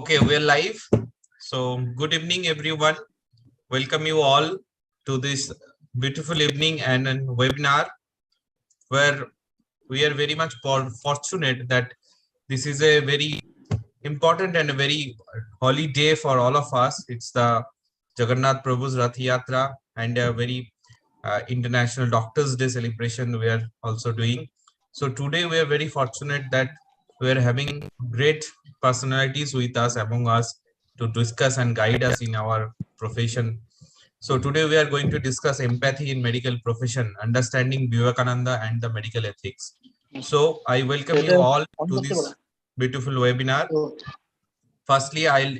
Okay, we're live. So, good evening, everyone. Welcome you all to this beautiful evening and a webinar where we are very much fortunate that this is a very important and a very holy day for all of us. It's the Jagannath Prabhu's Rath Yatra and a very International Doctors' Day celebration we are also doing. So today we are very fortunate that we are having great personalities with us among us to discuss and guide us in our profession. So today we are going to discuss empathy in medical profession, understanding Vivekananda and the medical ethics. So I welcome you all to this beautiful webinar. Firstly, I'll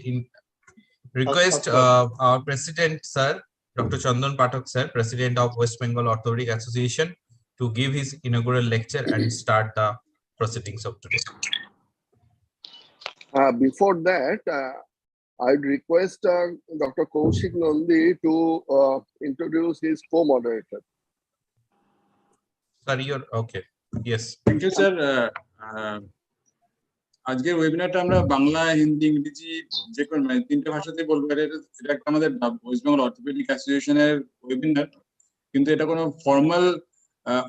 request our President, Sir, Dr. Chandan Pathak, Sir, President of West Bengal Orthopedic Association, to give his inaugural lecture and start the proceedings of today. Before that, I'd request Dr. Kaushik Nandi to introduce his co-moderator. Sir, you're okay. Yes. Thank you, sir. আজকের ওয়েবিনারটা আমরা বাংলা, হিন্দি, ইংরেজি যে কোনো তিনটে ভাষাতেই বলবো। এটা একটা আমাদের ওয়েস্ট বেঙ্গল অর্থোপেডিক অ্যাসোসিয়েশনের ওয়েবিনার, কিন্তু এটা কোনো ফর্মাল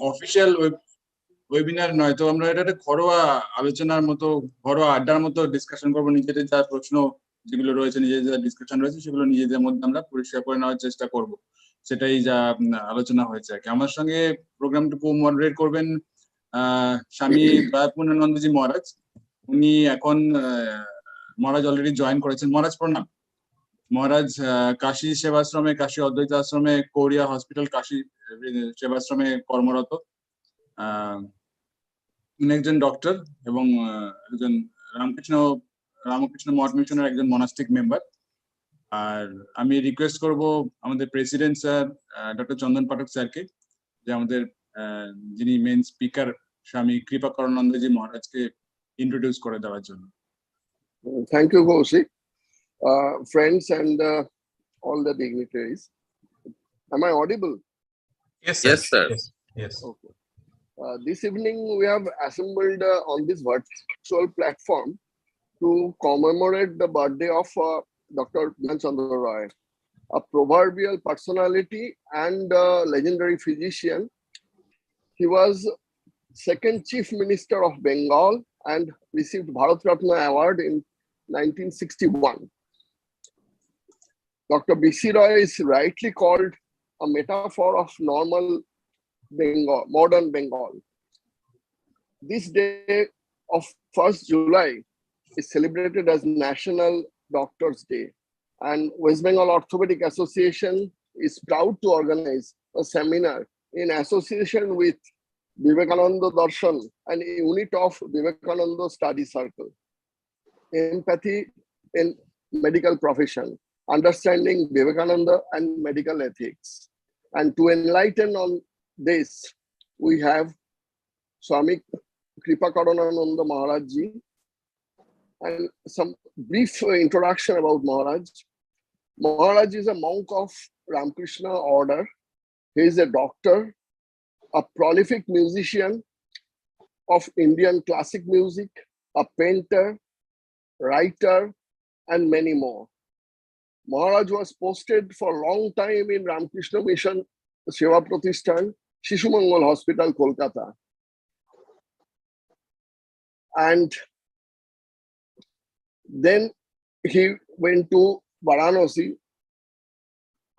অফিসিয়াল ওয়েবিনার নয়। তো আমরা এটা একটা ঘরোয়া আলোচনার মতো, ঘরোয়া আড্ডার মতো ডিসকাশন করবো। নিজেদের যা প্রশ্ন যেগুলো রয়েছে, নিজেদের যা ডিসকাশন রয়েছে, সেগুলো নিজেদের মধ্যে আমরা পরিষ্কার করে নেওয়ার চেষ্টা করব। সেটাই যা আলোচনা হয়েছে আর কি। আমার সঙ্গে প্রোগ্রামটুকু মডারেট করবেন স্বামী দয়াপূর্ণানন্দজি মহারাজ। উনি এখন মহারাজ অলরেডি জয়েন করেছেন। মহারাজ প্রণাম। মহারাজ কাশী সেবাশ্রমে, কাশী অদ্বৈত আশ্রমে, কোরিয়া হসপিটাল কাশী সেবাশ্রমে কর্মরত। উনি একজন ডক্টর এবং একজন রামকৃষ্ণ মঠ মিশনের একজন মনাস্টিক মেম্বার। আর আমি রিকোয়েস্ট করব আমাদের প্রেসিডেন্ট স্যার ডক্টর চন্দন পাঠক স্যারকে, যে আমাদের যিনি মেন স্পিকার স্বামী কৃপাকরানন্দজি মহারাজকে introduce করে দেওয়ার জন্য। Thank you, Kaushik. Friends and all the dignitaries. Am I audible? Yes, sir. Yes, sir. Yes. Okay. This evening we have assembled on this virtual platform to commemorate the birthday of Dr. Vivekananda Roy, a proverbial personality and legendary physician. He was second Chief Minister of Bengal and received Bharat Ratna Award in 1961. Dr. B.C. Roy is rightly called a metaphor of normal Bengal, modern Bengal. This day of 1st July is celebrated as National Doctors Day, and West Bengal Orthopedic Association is proud to organize a seminar in association with Vivekananda Darshan, an unit of Vivekananda Study Circle. Empathy in medical profession, understanding Vivekananda and medical ethics. And to enlighten on this, we have SWAMI KRIPAKARANANDA MAHARAJ ji, and some brief introduction about Maharaj. Maharaj is a monk of Ramakrishna order. He is a doctor, a prolific musician of Indian classic music, a painter, writer, and many more. Maharaj was posted for a long time in Ramakrishna Mission Seva Pratishthan, Shishu Mangal Hospital, Kolkata. And then he went to Varanasi,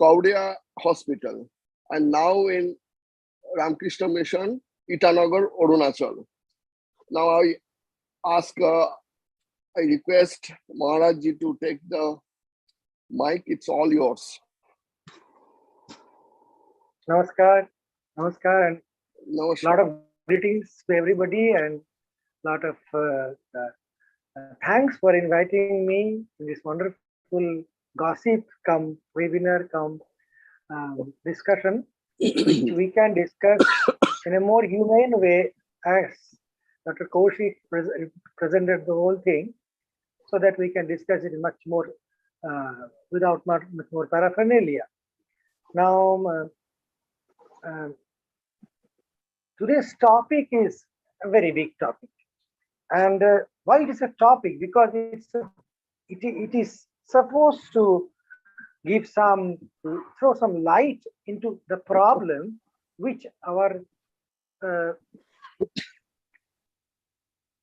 Kaudia Hospital, and now in Ramakrishna Mission, Itanagar, Arunachal. Now I request Maharaj ji to take the mic. It's all yours. Namaskar, and Namaskar. lot of greetings to everybody, and lot of thanks for inviting me in this wonderful gossip come webinar come discussion, which we can discuss in a more humane way, as Dr. Kaushik presented the whole thing, so that we can discuss it much more without much more paraphernalia. Now, today's topic is a very big topic, and why it is a topic? Because it's it is supposed to give some, throw some light into the problem which our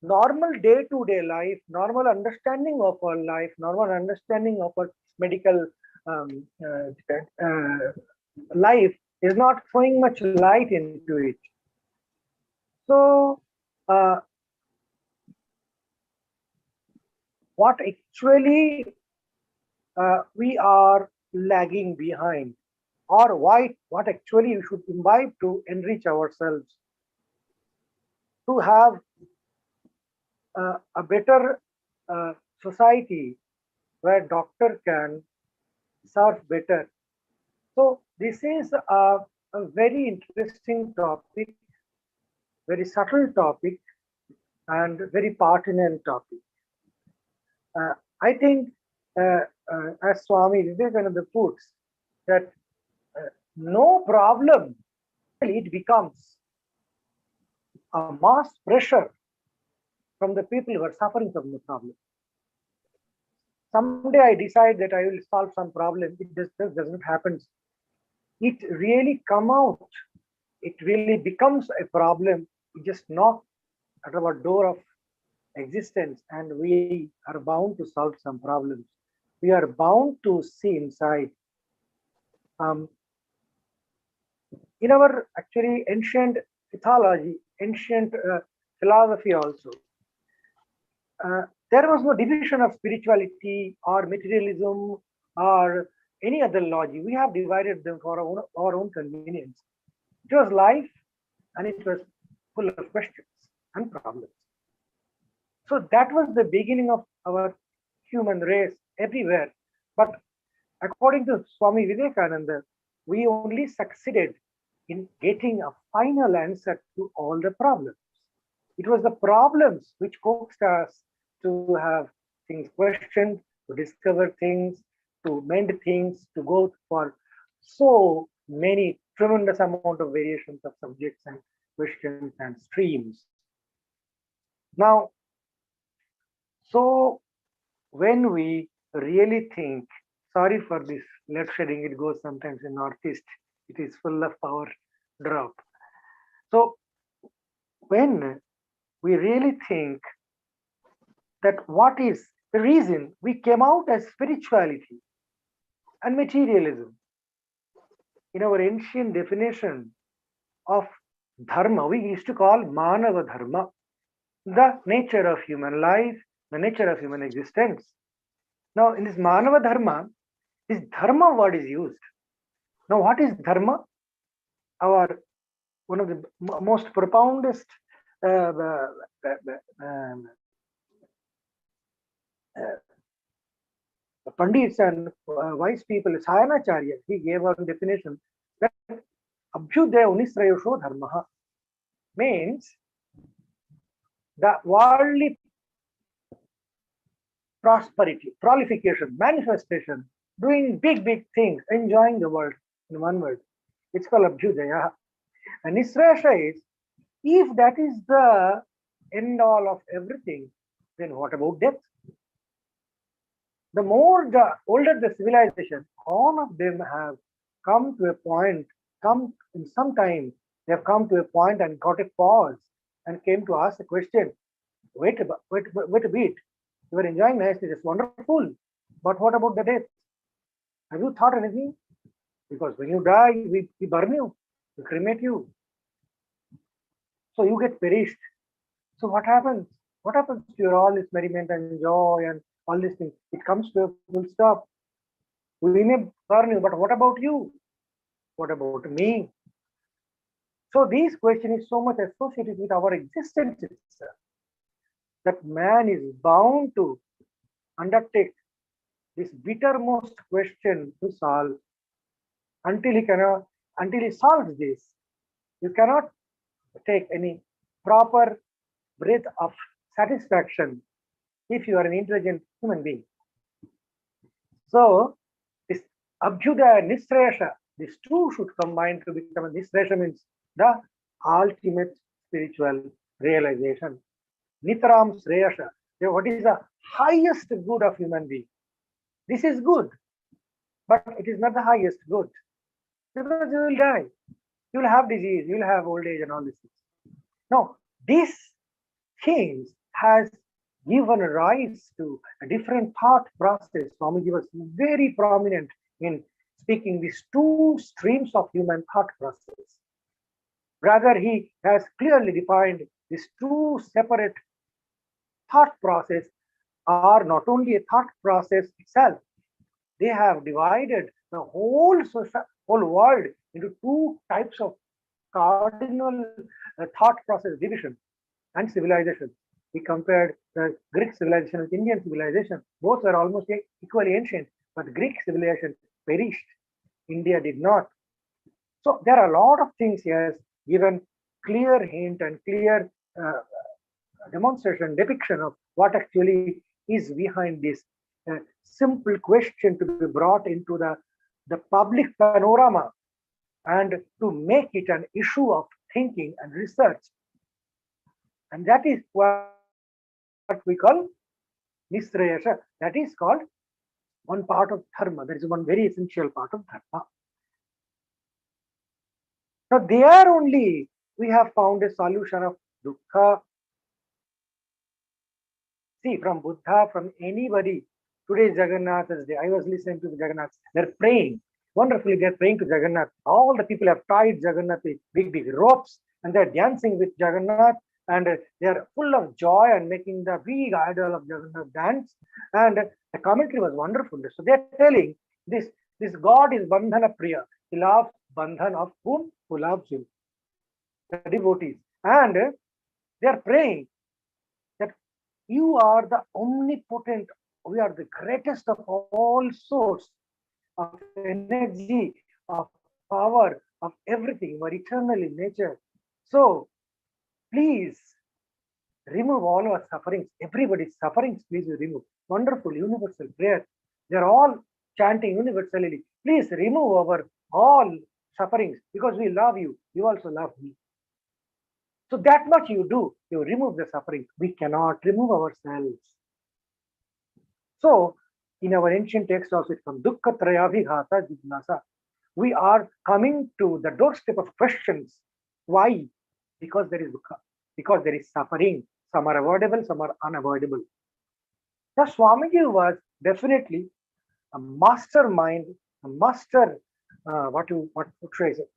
normal day-to-day life, normal understanding of our life, normal understanding of our medical life is not throwing much light into it. So what actually we are lagging behind, or what actually we should imbibe to enrich ourselves, to have a better society where doctor can serve better. So this is a very interesting topic, very subtle topic, and very pertinent topic. I think, as Swami Vivekananda puts, that no problem, it becomes a mass pressure from the people who are suffering from the problem. Someday I decide that I will solve some problem. It just doesn't happen. It really come out. It really becomes a problem. We just knock at our door of existence, and we are bound to solve some problems. We are bound to see inside. In our actually ancient mythology, ancient philosophy also, there was no division of spirituality or materialism or any other logic. We have divided them for our own convenience. It was life, and it was full of questions and problems. So that was the beginning of our human race everywhere. But according to Swami Vivekananda, we only succeeded in getting a final answer to all the problems. It was the problems which coaxed us to have things questioned, to discover things, to mend things, to go for so many tremendous amount of variations of subjects and questions and streams. Now, so when we really think, sorry for this lead shedding, it goes sometimes in Northeast, it is full of power drop. So when we really think that what is the reason we came out as spirituality and materialism, in our ancient definition of dharma, we used to call manava dharma, the nature of human life, the nature of human existence. Now, in this manava dharma, this dharma word is used. Now, what is dharma? Our one of the most profoundest Pandits and wise people, Sayanacharya, he gave a definition that Abhyudaya Unisrayosho Dharma means the worldly prosperity, prolification, manifestation, doing big things, enjoying the world in one word. It's called Abhyudaya. And Nisrasha is, if that is the end all of everything, then what about death? The older the civilization, all of them have come to a point, in some time, they have come to a point and got a pause and came to ask the question, wait a bit, you are enjoying nicely, it's wonderful, but what about the death? Have you thought anything? Because when you die, we burn you, we cremate you. So you get perished. So what happens? What happens to your all this merriment and joy and all these things? It comes to a full stop. We may burn you, but what about you? What about me? So this question is so much associated with our existence itself, that man is bound to undertake this bittermost question to solve. Until he solves this, you cannot take any proper breath of satisfaction if you are an intelligent human being. So this Abhyudaya Nisrayasha, these two should combine to become a Nisrayasha, means the ultimate spiritual realization. Nitram Sreyasha, What is the highest good of human being? This is good, but it is not the highest good, because you will die, you will have disease, you will have old age and all these things. Now, this things has given rise to a different thought process. Swamiji was very prominent in speaking these two streams of human thought process. Rather, he has clearly defined these two separate thought process are not only a thought process itself, they have divided the whole whole world into two types of cardinal thought process division and civilization. We compared the Greek civilization with Indian civilization. Both were almost equally ancient, but Greek civilization perished. India did not. So there are a lot of things he has given clear hint and clear demonstration, depiction of what actually is behind this simple question to be brought into the public panorama and to make it an issue of thinking and research. And that is what we call Nisrayasha. That is called one part of dharma. That is one very essential part of dharma. Now, there only we have found a solution of dukkha. See, from Buddha, from anybody, today is Jagannath's day. I was listening to the Jagannath. They're praying. Wonderfully, they're praying to Jagannath. All the people have tied Jagannath with big, big ropes, and they're dancing with Jagannath, and they're full of joy and making the big idol of Jagannath dance. And the commentary was wonderful. So they're telling this God is Bandhana Priya. He loves Bandhan of whom? Who loves him. The devotees. And they're praying that you are the omnipotent, we are the greatest of all source of energy, of power, of everything. You are eternal in nature. So please remove all our sufferings. Everybody's sufferings, please remove. Wonderful universal prayer. They're all chanting universally. Please remove our all sufferings, because we love you. You also love me. So that much you do. You remove the suffering. We cannot remove ourselves. So in our ancient text also, it's from dukkha trayabhighata jignasa. We are coming to the doorstep of questions. Why? Because there is dukkha. Because there is suffering. Some are avoidable, some are unavoidable. Now, Swamiji was definitely a mastermind, a master,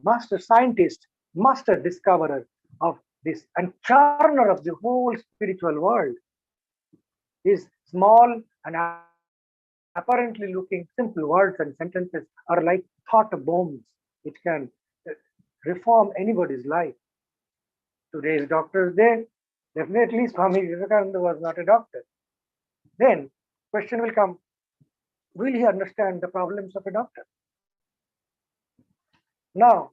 master scientist, master discoverer of this, and churner of the whole spiritual world. His small and apparently looking simple words and sentences are like thought bombs, which can reform anybody's life. Today is Doctor's Day. Definitely, Swami Vivekananda was not a doctor. Then, question will come, will he understand the problems of a doctor? Now,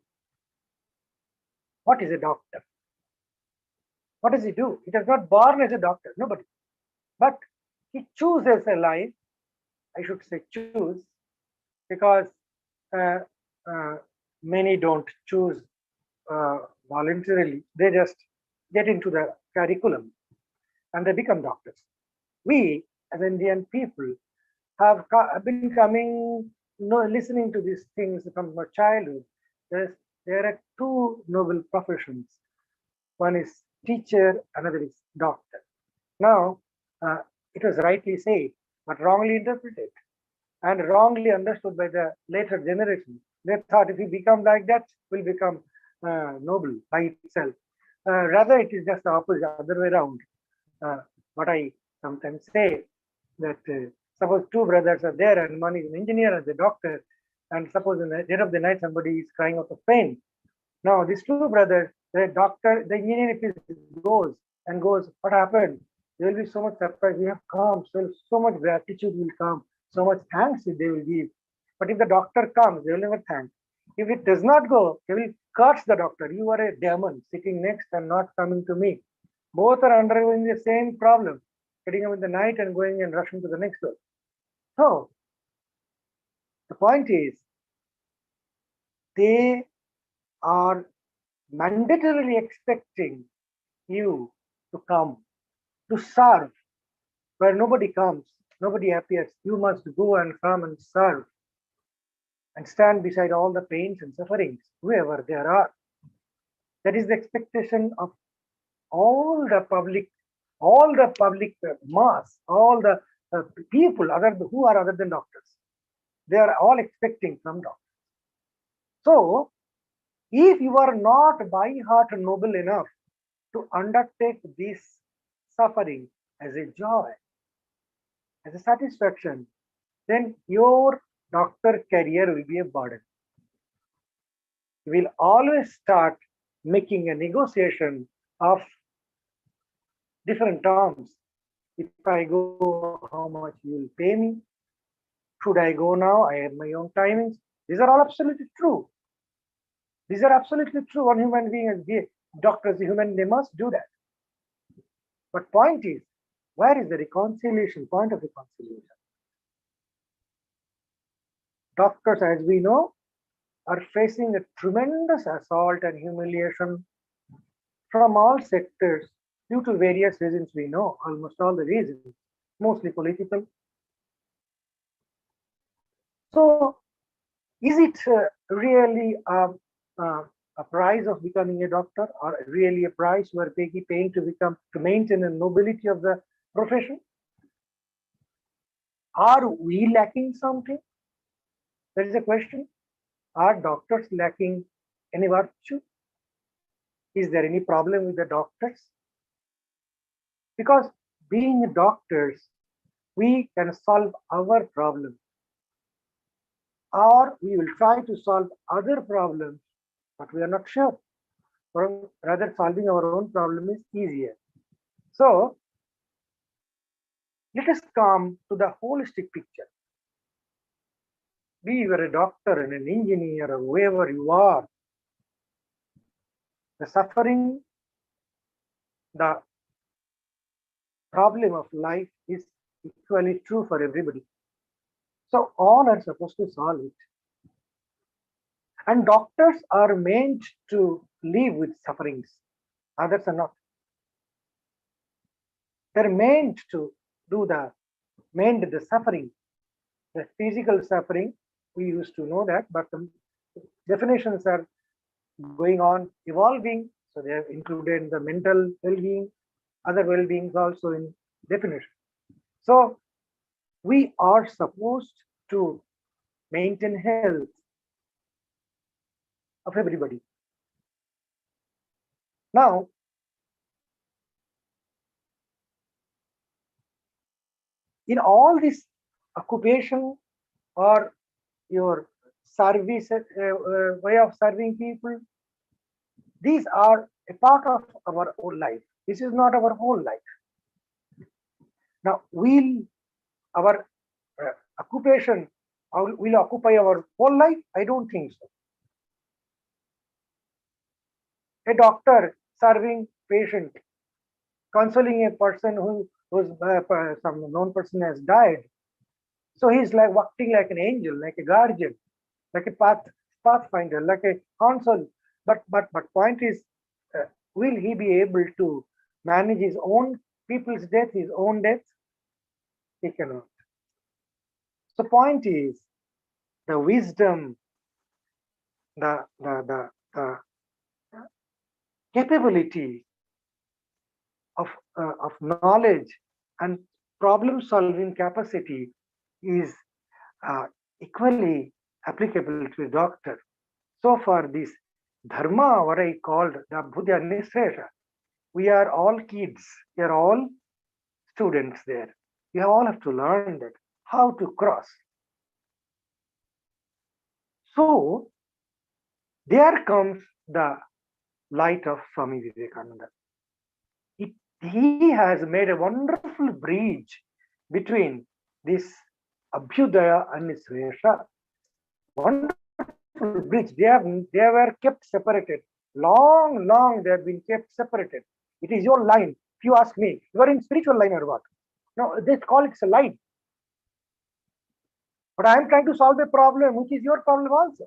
what is a doctor? What does he do? He does not born as a doctor, nobody. But he chooses a life, I should say choose, because many don't choose voluntarily. They just get into the curriculum and they become doctors. We, as Indian people, have been coming, listening to these things from our childhood. There are two noble professions. One is teacher, another is doctor. Now, it was rightly said, but wrongly interpreted and wrongly understood by the later generation. They thought if we become like that, we'll become noble by itself. Rather, it is just the opposite, other way around. What I sometimes say, that suppose two brothers are there and one is an engineer and a doctor, and suppose in the dead of the night somebody is crying out of pain. Now, these two brothers, the doctor, the engineer, if he goes, what happened? They will be so much surprised. We have come, so much gratitude will come, so much thanks they will give. But if the doctor comes, they will never thank. If it does not go, they will curse the doctor. You are a demon sitting next and not coming to me. Both are undergoing the same problem, getting up in the night and going and rushing to the next door. So, the point is, they are mandatorily expecting you to come, to serve, where nobody comes, nobody appears. You must go and come and serve and stand beside all the pains and sufferings, whoever there are. That is the expectation of all the public mass, all the people who are other than doctors. They are all expecting from doctors. So, if you are not by heart noble enough to undertake this suffering as a joy, as a satisfaction, then your doctor career will be a burden. You will always start making a negotiation of different terms. If I go, how much you will pay me? Should I go now? I have my own timings. These are all absolutely true. These are absolutely true. One human being as doctors, human, they must do that. But point is, where is the reconciliation, point of reconciliation? Doctors, as we know, are facing a tremendous assault and humiliation from all sectors due to various reasons we know, almost all the reasons, mostly political. So, is it really a price of becoming a doctor, or really a price we are paying to maintain the nobility of the profession? Are we lacking something? That is a question. Are doctors lacking any virtue? Is there any problem with the doctors? Because being doctors, we can solve our problem, or we will try to solve other problems, but we are not sure. Or rather, solving our own problem is easier. So, let us come to the holistic picture. Be you a doctor and an engineer or whoever you are, the suffering, the problem of life is equally true for everybody. So all are supposed to solve it. And doctors are meant to live with sufferings. Others are not. They're meant to mend the suffering, the physical suffering. We used to know that, but the definitions are going on, evolving. So they have included the mental well-being, other well-beings also in definition. So we are supposed to maintain health of everybody. Now, in all this occupation or your service way of serving people, these are a part of our whole life. This is not our whole life. Now, will our occupation will occupy our whole life? I don't think so. A doctor serving patient, consoling a person whose some known person has died. So he's like acting like an angel, like a guardian, like a pathfinder, like a counsel. But point is, will he be able to manage his own people's death, his own death? He cannot. So point is, the wisdom, the capability of knowledge and problem-solving capacity is equally applicable to a doctor. So far, this dharma, what I called the Buddha Nisresha, we are all kids, we are all students there. We all have to learn that, how to cross. So, there comes the light of Swami Vivekananda. He has made a wonderful bridge between this Abhyudaya and Nisresha. Wonderful bridge. They were kept separated. Long they have been kept separated. It is your line. If you ask me, you are in spiritual line or what? No, they call it a line. But I am trying to solve a problem which is your problem also.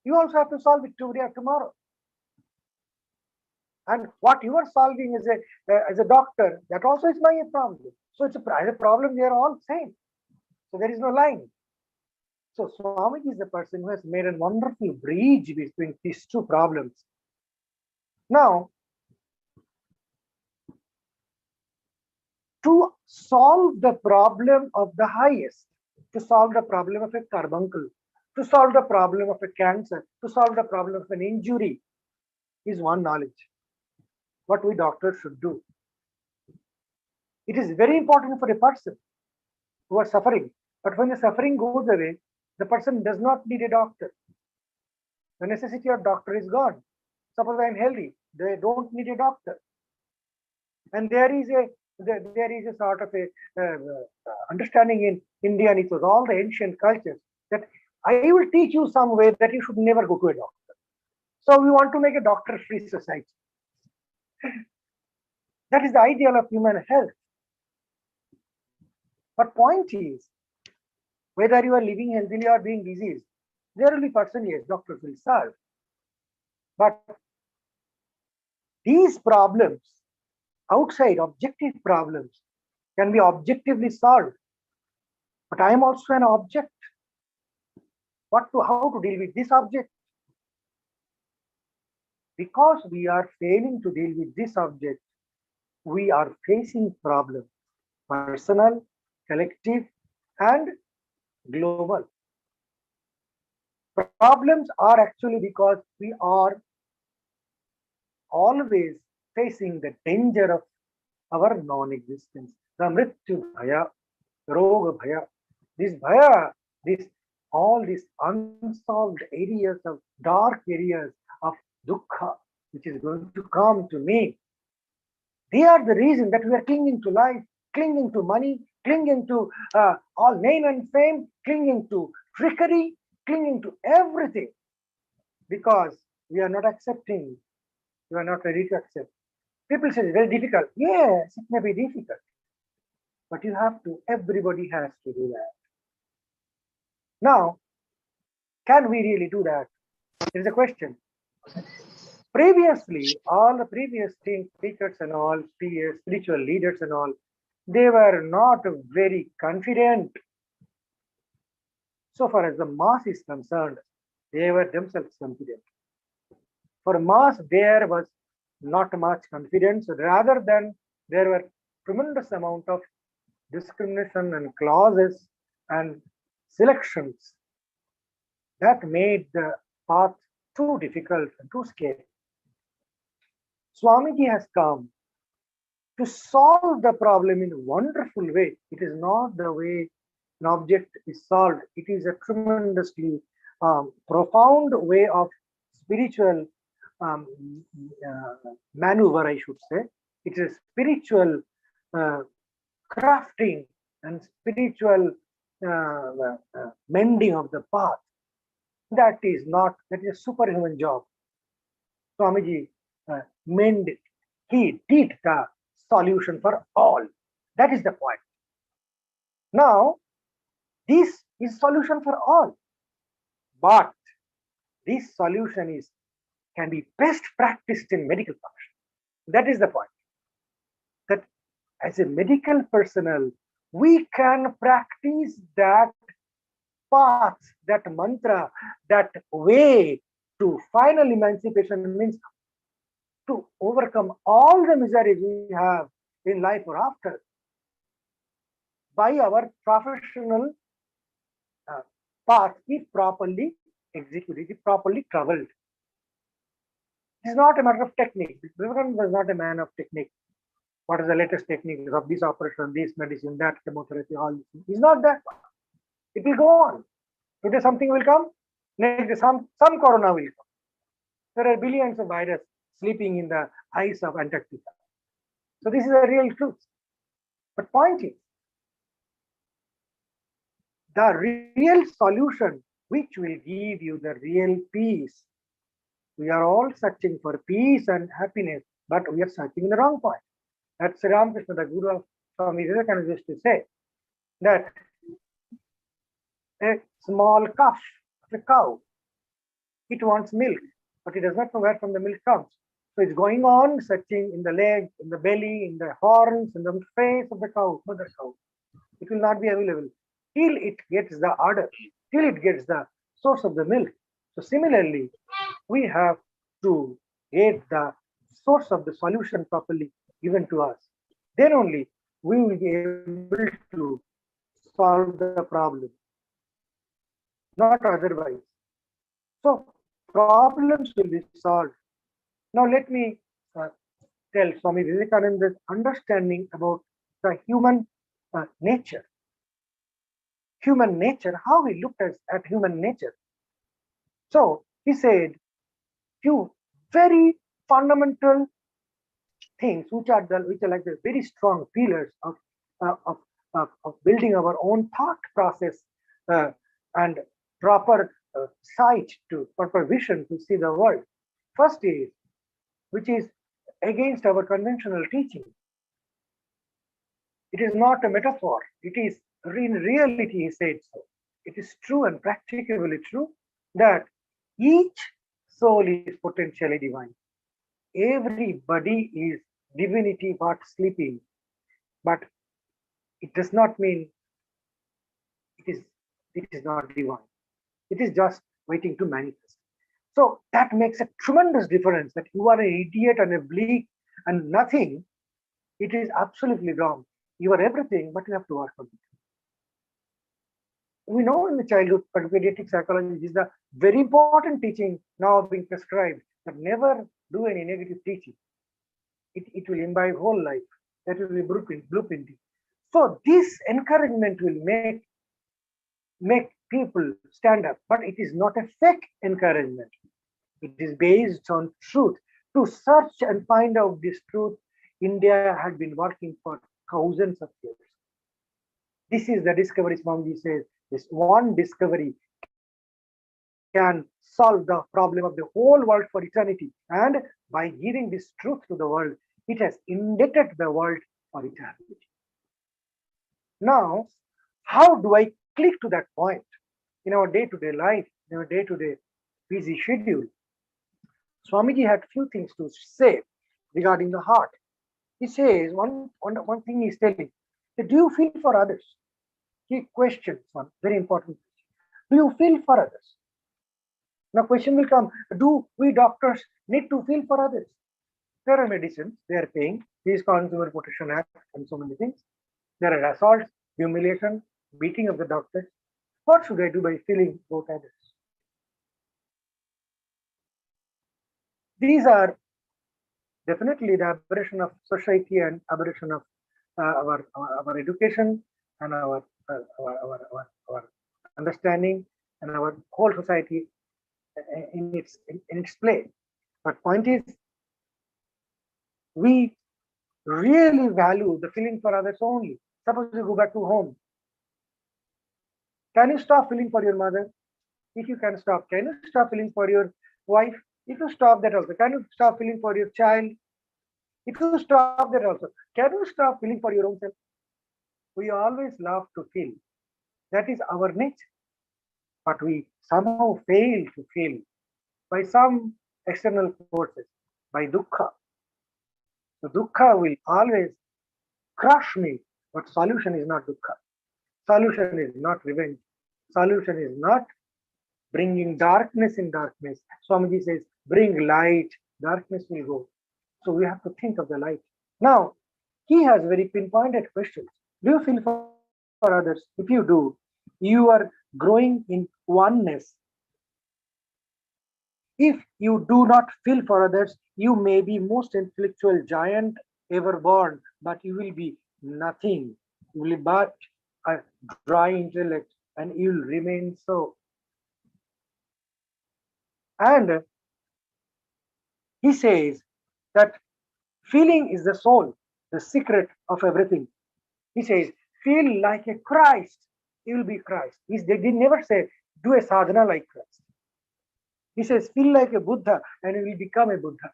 You also have to solve it today or tomorrow. And what you are solving as a doctor, that also is my problem. So it's a private problem. We are all same. So there is no line. So Swamiji is the person who has made a wonderful bridge between these two problems. Now, to solve the problem of the highest, to solve the problem of a carbuncle, to solve the problem of a cancer, to solve the problem of an injury is one knowledge. What we doctors should do. It is very important for a person who are suffering. But when the suffering goes away, the person does not need a doctor. The necessity of doctor is gone. Suppose I am healthy, they don't need a doctor. And there is a sort of a understanding in India and it was all the ancient cultures that I will teach you some way that you should never go to a doctor. So we want to make a doctor-free society. That is the ideal of human health. But point is, whether you are living healthily or being diseased, there will be person, yes, doctors will solve. But these problems, outside objective problems, can be objectively solved. But I am also an object. How to deal with this object? Because we are failing to deal with this object, we are facing problems, personal, collective, and global. Problems are actually because we are always facing the danger of our non-existence. The mrityu bhaya, roga bhaya, this bhaya, all these unsolved areas of dark areas of dukkha, which is going to come to me. They are the reason that we are clinging to life, clinging to money, clinging to all name and fame, clinging to trickery, clinging to everything, because we are not accepting, we are not ready to accept. People say it's very difficult. Yes, it may be difficult, but you have to, everybody has to do that. Now, can we really do that? There is a question. Previously, all the previous speakers and all, spiritual leaders and all, they were not very confident. So far as the mass is concerned, they were themselves confident. For mass, there was not much confidence, rather than there were tremendous amount of discrimination and clauses and selections that made the path too difficult and too scary. Swamiji has come to solve the problem in a wonderful way. It is not the way an object is solved. It is a tremendously profound way of spiritual maneuver, I should say. It is spiritual crafting and spiritual mending of the path. That is a superhuman job. Swamiji mended. He did the solution for all. That is the point. Now, this is solution for all. But this solution can be best practiced in medical function. That is the point. That as a medical personnel, we can practice that path, that mantra, that way to final emancipation, means to overcome all the misery we have in life or after, by our professional path, if properly executed, if properly traveled. It is not a matter of technique. Vivekananda was not a man of technique. What is the latest technique of this operation, this medicine, that chemotherapy, all this? It's not that one. It will go on. Today something will come, next day some corona will come. There are billions of viruses sleeping in the ice of Antarctica. So this is a real truth. But point is, the real solution which will give you the real peace. We are all searching for peace and happiness, but we are searching in the wrong point. That's Sri Ramakrishna, the Guru of Swami Vivekananda, used to say that a small calf of a cow, it wants milk, but it does not know where from the milk comes. So it's going on searching in the leg, in the belly, in the horns, in the face of the cow, mother cow. It will not be available till it gets the udder, till it gets the source of the milk. So similarly, we have to get the source of the solution properly given to us. Then only we will be able to solve the problem, not otherwise. So problems will be solved. Now let me tell Swami Vivekananda's understanding about the human nature. Human nature, how he looked at human nature. So he said few very fundamental things which are like the very strong pillars of building our own thought process and proper sight to proper vision to see the world. First is, which is against our conventional teaching. It is not a metaphor. It is in reality, he said so. It is true and practically true that each soul is potentially divine. Everybody is divinity but sleeping. But it does not mean it is not divine. It is just waiting to manifest. So that makes a tremendous difference that you are an idiot and a bleak and nothing. It is absolutely wrong. You are everything, but you have to work on it. We know in the childhood, but pediatric psychology is the very important teaching now being prescribed that never do any negative teaching. It will imbibe whole life. That will be blueprint. So this encouragement will make people stand up, but it is not a fake encouragement. It is based on truth. To search and find out this truth, India had been working for thousands of years. This is the discovery Swamiji says. This one discovery can solve the problem of the whole world for eternity. And by giving this truth to the world, it has indebted the world for eternity. Now, how do I click to that point in our day-to-day life, in our day-to-day busy schedule? Swamiji had few things to say regarding the heart. He says one thing he's telling, do you feel for others? He questions one very important question. Do you feel for others? Now question will come, do we doctors need to feel for others? There are medicines, they are paying, these Consumer Protection Act and so many things. There are assaults, humiliation, beating of the doctors. What should I do by feeling about others? These are definitely the aberration of society and aberration of our education and our understanding and our whole society in its play. But point is, we really value the feeling for others only. Suppose you go back to home. Can you stop feeling for your mother? If you can stop, can you stop feeling for your wife? If you stop that also, can you stop feeling for your child? If you stop that also, can you stop feeling for your own self? We always love to feel. That is our nature. But we somehow fail to feel by some external forces, by dukkha. So dukkha will always crush me, but solution is not dukkha. Solution is not revenge. Solution is not bringing darkness in darkness. Swamiji says, bring light, darkness will go. So we have to think of the light. Now, he has very pinpointed questions. Do you feel for others? If you do, you are growing in oneness. If you do not feel for others, you may be most intellectual giant ever born, but you will be nothing. You will be but a dry intellect, and you will remain so. And he says that feeling is the soul, the secret of everything. He says, feel like a Christ, you will be Christ. They did never say, do a sadhana like Christ. He says, feel like a Buddha and you will become a Buddha.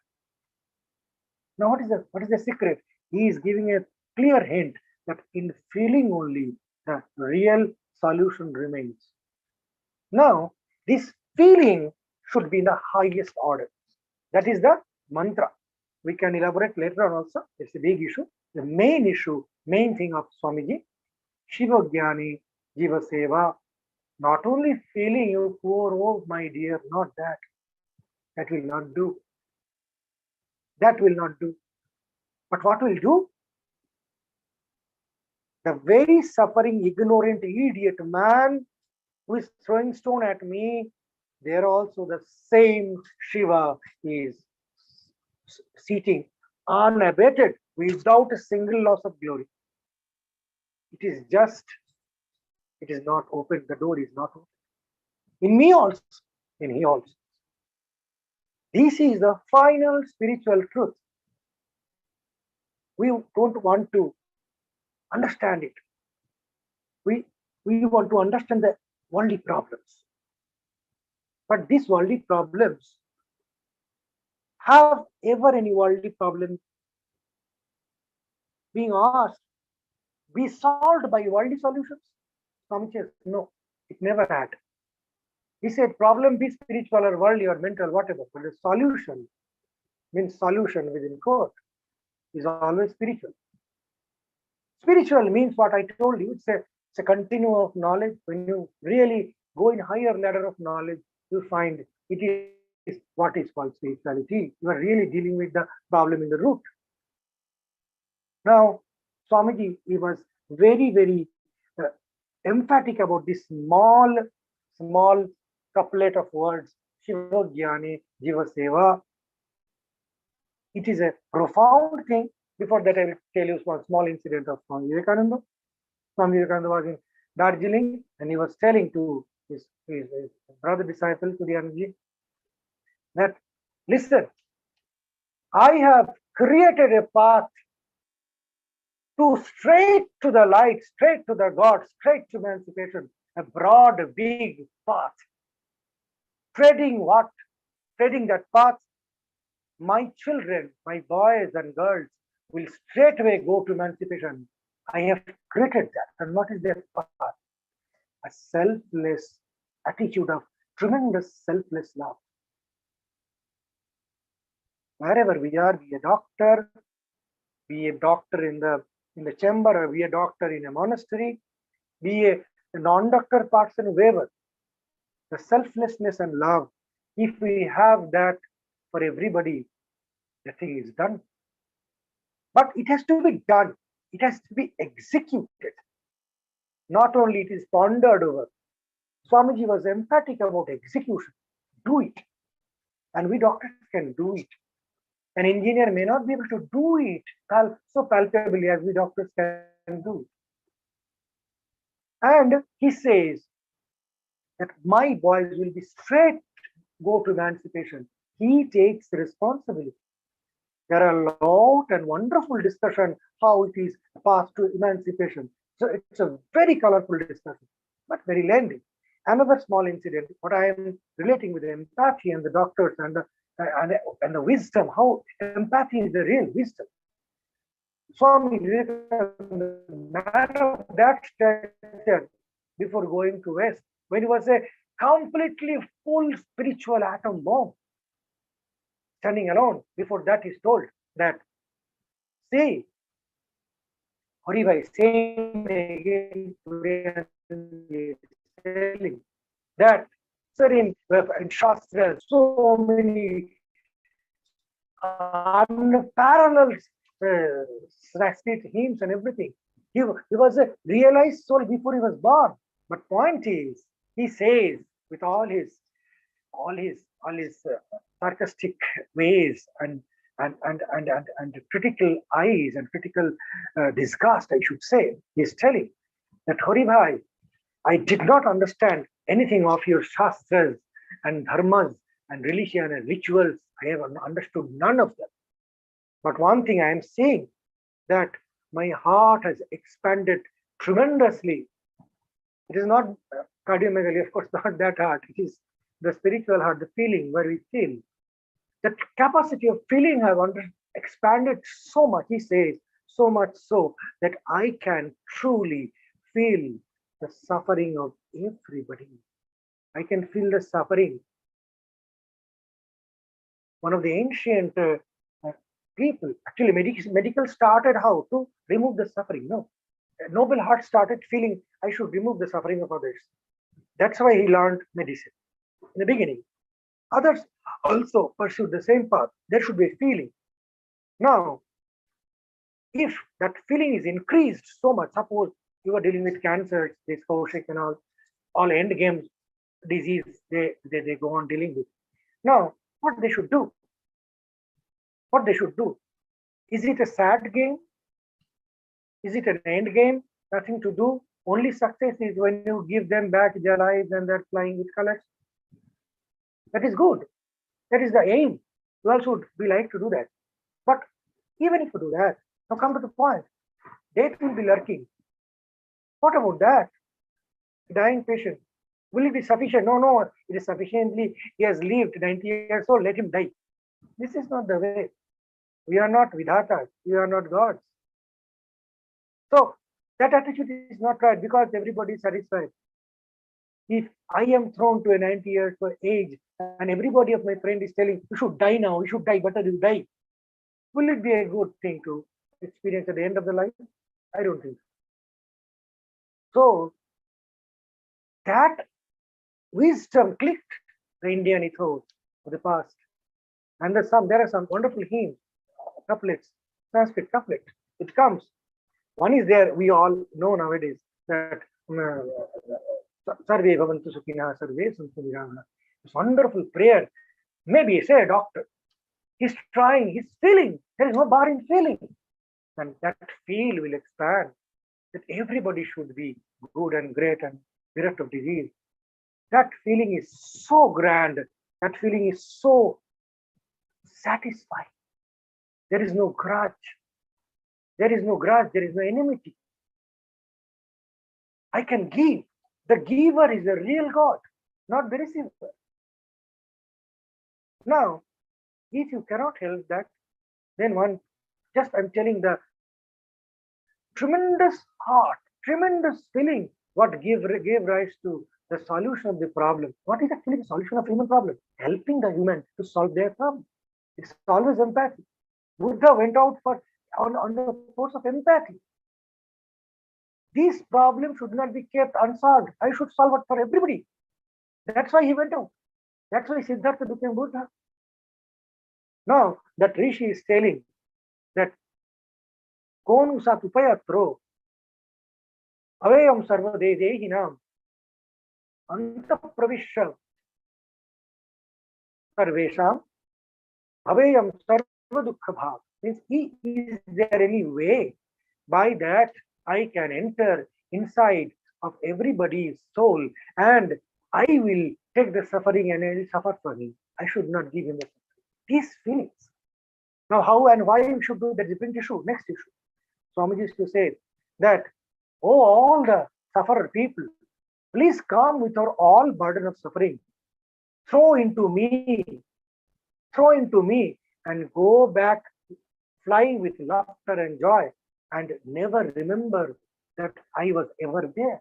Now, what is the secret? He is giving a clear hint that in feeling only the real solution remains. Now, this feeling should be in the highest order. That is the mantra. we can elaborate later on also. It's a big issue. The main issue, main thing of Swamiji, Shiva Jnani, Jiva Seva, not only feeling you poor, oh my dear, not that. That will not do. That will not do. But what will do? The very suffering, ignorant, idiot man who is throwing stone at me, there also the same Shiva is seating unabated without a single loss of glory. It is just, it is not open. The door is not open. In me also, in he also. This is the final spiritual truth. We don't want to understand it. We want to understand the worldly problems. But these worldly problems, have ever any worldly problem being asked, be solved by worldly solutions? Swami says, no, it never had. He said, problem be spiritual or worldly or mental, whatever, but the solution means solution within quote is always spiritual. Spiritual means what I told you, it's a continuum of knowledge. When you really go in higher ladder of knowledge, you find it is what is called spirituality. You are really dealing with the problem in the root. Now, Swamiji, he was very, very emphatic about this small couplet of words, Shiva Jnani, Jiva Seva. It is a profound thing. Before that, I will tell you one small incident of Swami Vivekananda. Swami Vivekananda was in Darjeeling and he was telling to his brother disciple, Suryanji, that, listen, I have created a path to straight to the light, straight to the God, straight to emancipation, a broad, big path. Treading what? Treading that path, my children, my boys and girls will straightway go to emancipation. I have created that. And what is that path? A selfless attitude of tremendous selfless love. Wherever we are, be a doctor in the chamber, or be a doctor in a monastery, be a non-doctor person, wherever. The selflessness and love, if we have that for everybody, the thing is done. But it has to be done. It has to be executed. Not only it is pondered over. Swamiji was emphatic about execution. Do it. And we doctors can do it. An engineer may not be able to do it so palpably as we doctors can do. And he says that my boys will be straight go to emancipation. He takes responsibility. There are a lot and wonderful discussion how it is path to emancipation. So it's a very colorful discussion, but very lengthy. Another small incident, what I am relating with the empathy and the doctors and the wisdom, how empathy is the real wisdom. Swami Vivekananda, man of that stature, before going to West, when he was a completely full spiritual atom bomb, standing alone, before that is told that, say, Haribhai, same again today, telling that, sir, in Shastra, so many unparalleled Sanskrit hymns and everything. He was a realized soul before he was born. But point is, he says with all his sarcastic ways and critical eyes and critical disgust, I should say, he is telling that, Haribhai, I did not understand anything of your shastras and dharmas and religion and rituals. I have understood none of them. But one thing I am saying, that my heart has expanded tremendously. It is not cardiomegaly, of course, not that heart. It is the spiritual heart, the feeling where we feel. The capacity of feeling have expanded so much, he says, so much so that I can truly feel the suffering of everybody. I can feel the suffering. One of the ancient people, actually medical started how to remove the suffering. No, noble heart started feeling I should remove the suffering of others. That's why he learned medicine in the beginning. Others also pursued the same path. There should be a feeling. Now, if that feeling is increased so much, suppose you are dealing with cancer, this Kaushik and all end game disease they go on dealing with. Now, what they should do? What they should do? Is it a sad game? Is it an end game? Nothing to do. Only success is when you give them back their lives and they're flying with colors. That is good. That is the aim. You all should be like to do that. But even if you do that, now come to the point. Death will be lurking. What about that? Dying patient. Will it be sufficient? No, it is sufficiently. He has lived 90 years old, let him die. This is not the way. We are not Vidhatas. We are not gods. So that attitude is not right because everybody is satisfied. If I am thrown to a 90 years of age and everybody of my friend is telling, you should die now, you should die, better you die. Will it be a good thing to experience at the end of the life? I don't think so. So that wisdom clicked the Indian ethos of the past. And there are some wonderful hymns, couplets, Sanskrit couplet. It comes. One is there, we all know nowadays that Sarve Bhavantu Sukhina, Sarve Santu Nirvana. This wonderful prayer. Maybe say a doctor. He's trying, he's feeling. There is no bar in feeling. And that feel will expand. That everybody should be good and great and bereft of disease. That feeling is so grand. That feeling is so satisfying. There is no grudge. There is no grudge. There is no enmity. I can give. The giver is a real God, not the receiver. Now, if you cannot help that, then I'm telling the tremendous heart, tremendous feeling, what gave rise to the solution of the problem. What is actually the solution of human problem? Helping the human to solve their problem. It's always empathy. Buddha went out on the force of empathy. These problems should not be kept unsolved. I should solve it for everybody. That's why he went out. That's why Siddhartha became Buddha. Now, that Rishi is telling that Konu Satupayatro Avayam Sarvadehinam Antapravishya Sarvesham Avayam Sarvadukhabha. Means, is there any way by that I can enter inside of everybody's soul and I will take the suffering and I will suffer for me. I should not give him the suffering. These feelings. Now, how and why we should do that is a different issue. Next issue. Swamiji used to say that, oh, all the sufferer people, please come with your all burden of suffering. Throw into me and go back flying with laughter and joy and never remember that I was ever there.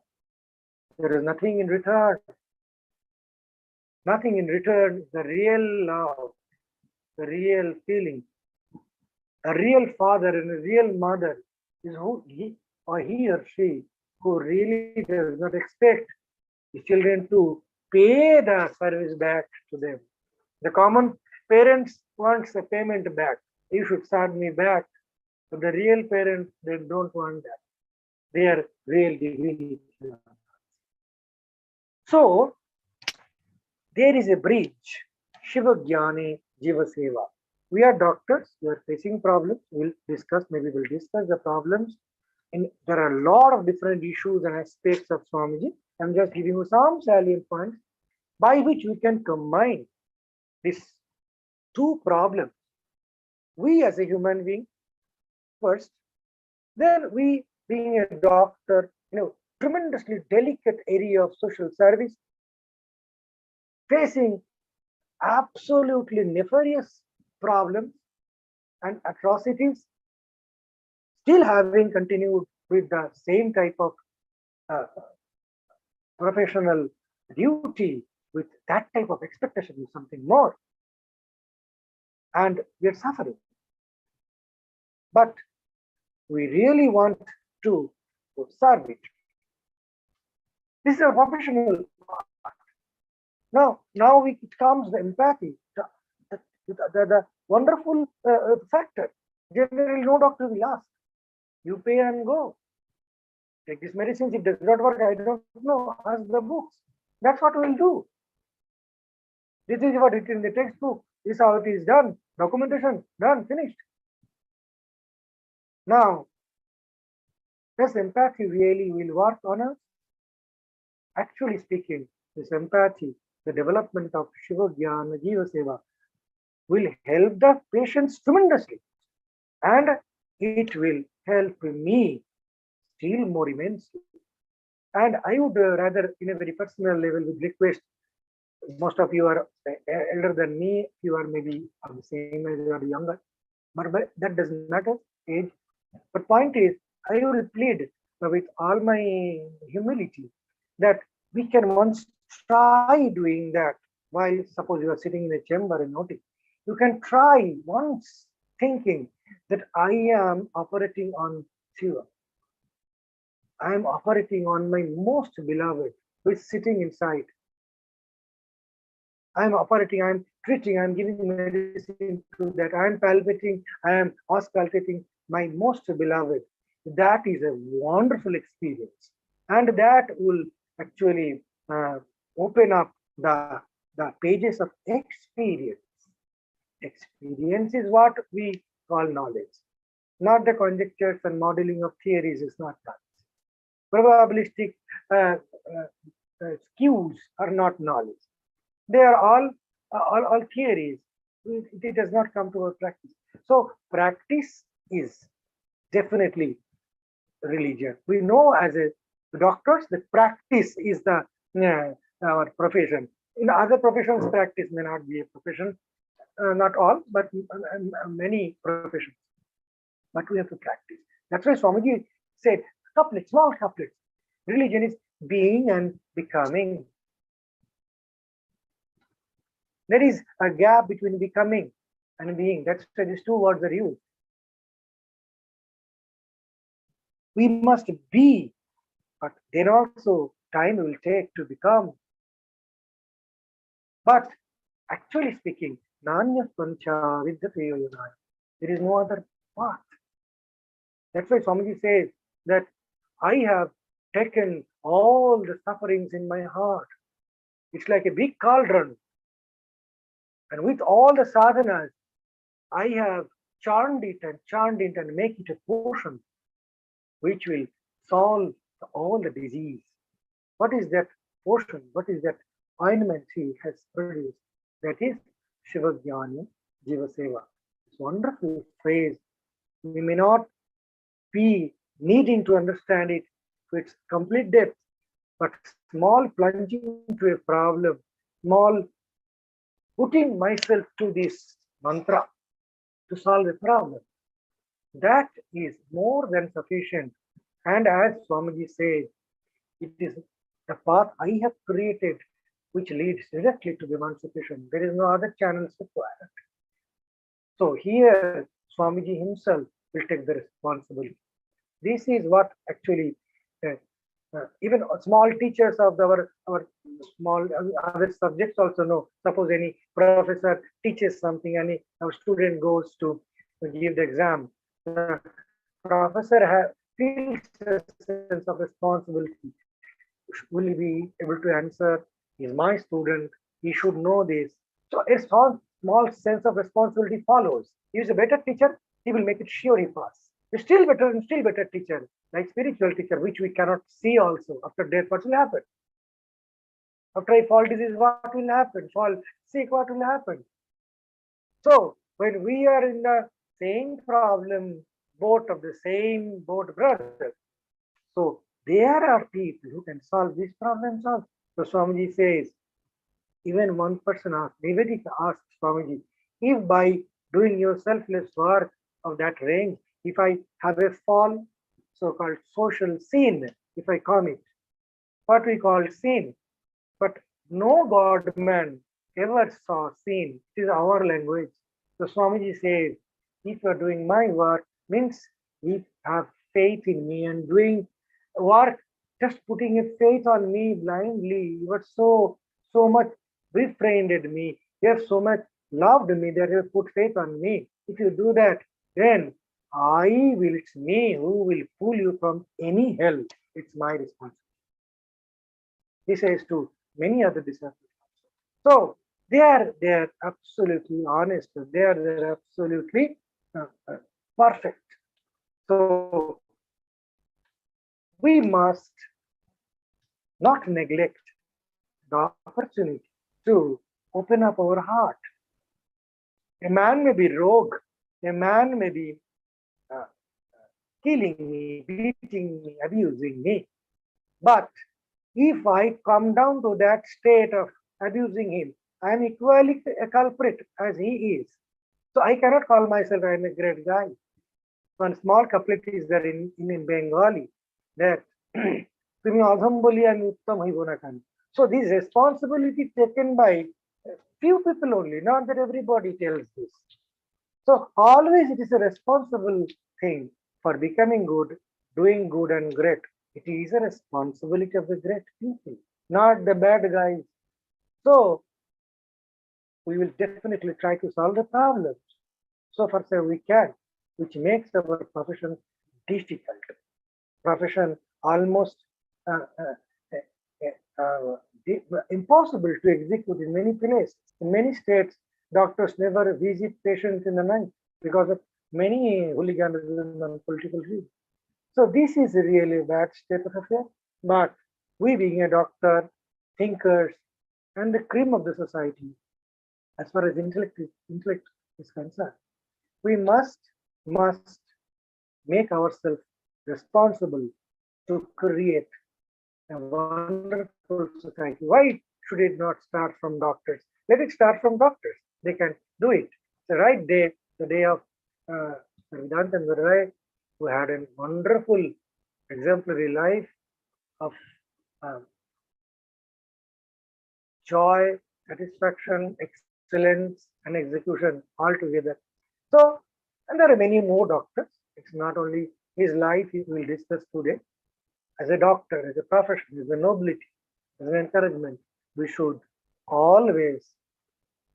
There is nothing in return. Nothing in return. The real love, the real feeling. A real father and a real mother is he or she who really does not expect the children to pay the service back to them. The common parents wants the payment back. You should start me back. But the real parents, they don't want that. They are real divinity. So, there is a bridge. Shiva Jnane Jiva Seva. We are doctors. We are facing problems. We'll discuss the problems. And there are a lot of different issues and aspects of Swamiji. I'm just giving you some salient points by which we can combine these two problems. We as a human being, first, then we being a doctor, tremendously delicate area of social service, facing absolutely nefarious problems and atrocities, still having continued with the same type of professional duty with that type of expectation of something more. And we are suffering. but we really want to serve it. This is a professional part. Now it comes the empathy, the wonderful factor. Generally, no doctor will ask. You pay and go. Take this medicine. If it does not work, I don't know. Ask the books. That's what we'll do. This is what it is in the textbook. This is how it is done. Documentation done, finished. Now, does empathy really will work on us? Actually speaking, this empathy, the development of Shiva Jnana Jiva Seva, will help the patients tremendously, and it will help me still more immensely. And I would rather, in a very personal level, would request, most of you are elder than me, you are maybe of the same age or younger, but that doesn't matter, age. But point is, I will plead with all my humility that we can once try doing that while suppose you are sitting in a chamber and noting. You can try once thinking that I am operating on Shiva. I am operating on my most beloved who is sitting inside. I am operating, I am treating, I am giving medicine to that, I am palpating, I am auscultating my most beloved. That is a wonderful experience. And that will actually open up the pages of experience. Experience is what we call knowledge. Not the conjectures and modeling of theories is not that. Probabilistic cues are not knowledge. They are all theories. It does not come to our practice. So practice is definitely religion. We know as a doctors that practice is the our profession. In other professions, practice may not be a profession. Not all, but many professions. But we have to practice. That's why Swamiji said, couplets, small couplets. Religion is being and becoming. There is a gap between becoming and being. That's why these two words are used. We must be, but then also time will take to become. But actually speaking, Nanya Pancha Vidyate, there is no other path. That's why Swamiji says that I have taken all the sufferings in my heart. It's like a big cauldron. And with all the sadhanas, I have churned it and make it a potion which will solve all the disease. What is that potion? What is that ointment he has produced? That is Shiva Jnana Jiva Seva. It's a wonderful phrase. We may not be needing to understand it to its complete depth, but small plunging to a problem, small putting myself to this mantra to solve a problem, that is more than sufficient. And as Swamiji says, it is the path I have created which leads directly to the emancipation. There is no other channels required. So here Swamiji himself will take the responsibility. This is what actually even small teachers of our small other subjects also know. Suppose any professor teaches something and our student goes to give the exam. The professor feels a sense of responsibility. Will he be able to answer? He's my student. He should know this. So a small sense of responsibility follows. He is a better teacher. He will make it sure he passes. A still better and still better teacher, like spiritual teacher, which we cannot see also. After death, what will happen? After I fall disease, what will happen? Fall sick, what will happen? So when we are in the same problem, boat of the same boat, brothers. So there are people who can solve these problems also. So Swamiji says, even one person asked, Nivedita asked Swamiji, if by doing your selfless work of that range, if I have a fall, so-called social sin, if I commit, what we call sin, but no God man ever saw sin. It is our language. So Swamiji says, if you are doing my work, means he have faith in me and doing work, just putting a faith on me blindly. You were so much befriended me. You have so much loved me that you have put faith on me. If you do that, then it's me who will pull you from any hell. It's my responsibility. He says to many other disciples. So they are absolutely honest. They're absolutely perfect. So we must not neglect the opportunity to open up our heart. A man may be rogue. A man may be uh, killing me, beating me, abusing me. But if I come down to that state of abusing him, I am equally a culprit as he is. So I cannot call myself I am a great guy. One small couplet is there in Bengali that তুমি অধম বলি আমি উত্তম হইব না কেন. So this responsibility taken by few people only, not that everybody tells this. So always it is a responsible thing for becoming good, doing good and great. It is a responsibility of the great people, not the bad guys. So we will definitely try to solve the problems so far as we can, which makes our profession difficult. Profession almost impossible to execute in many places. In many states, doctors never visit patients in the night because of many hooliganism and political reasons. So this is really a bad state of affairs. But we being a doctor, thinkers, and the cream of the society, as far as intellect is concerned, we must make ourselves responsible to create a wonderful society. Why should it not start from doctors? Let it start from doctors. They can do it. The right day, the day of Vedanta and Rai, who had a wonderful exemplary life of joy, satisfaction, excellence, and execution all together. So, and there are many more doctors. It's not only his life we will discuss today. As a doctor, as a profession, as a nobility, as an encouragement, we should always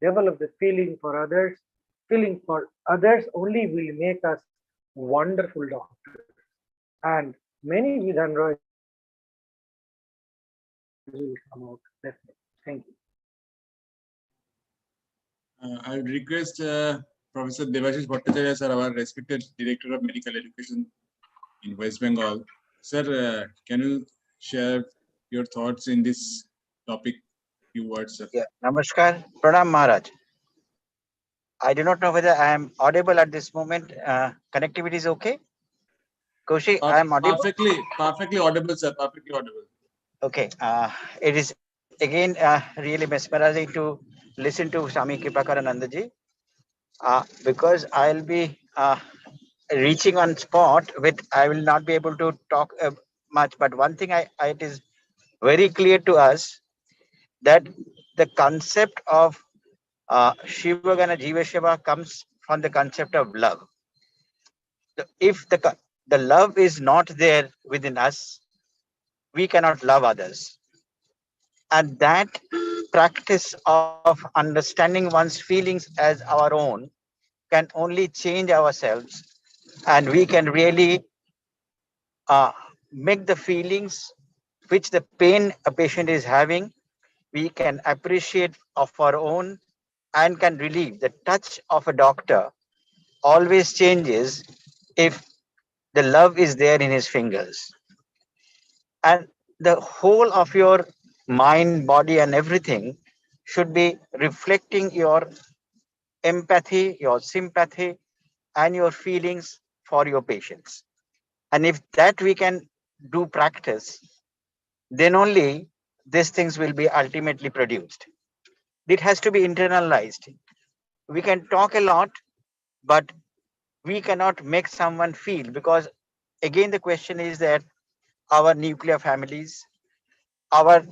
develop the feeling for others. Feeling for others only will make us wonderful doctors. And many Vidhan Roys will come out definitely. Thank you. I would request Professor Devashish Bhattacharya, sir, our respected Director of Medical Education in West Bengal. Sir, can you share your thoughts in this topic? Few words, sir. Yeah. Namaskar. Pranam Maharaj. I do not know whether I am audible at this moment. Connectivity is okay? Koshi, I am audible? Perfectly audible, sir. Perfectly audible. Okay. It is again really mesmerizing to listen to Swami KRIPAKARANANDA ji, because I'll be reaching on spot with, I will not be able to talk much, but one thing it is very clear to us that the concept of Shiva Gana Jiva Shiva comes from the concept of love. If the love is not there within us, we cannot love others. And that practice of understanding one's feelings as our own can only change ourselves, and we can really make the feelings which the pain a patient is having, we can appreciate of our own and can relieve. The touch of a doctor always changes if the love is there in his fingers. And the whole of your mind, body, and everything should be reflecting your empathy, your sympathy, and your feelings for your patients. And if that we can do practice, then only these things will be ultimately produced. It has to be internalized. We can talk a lot, but we cannot make someone feel, because again the question is that our nuclear families, our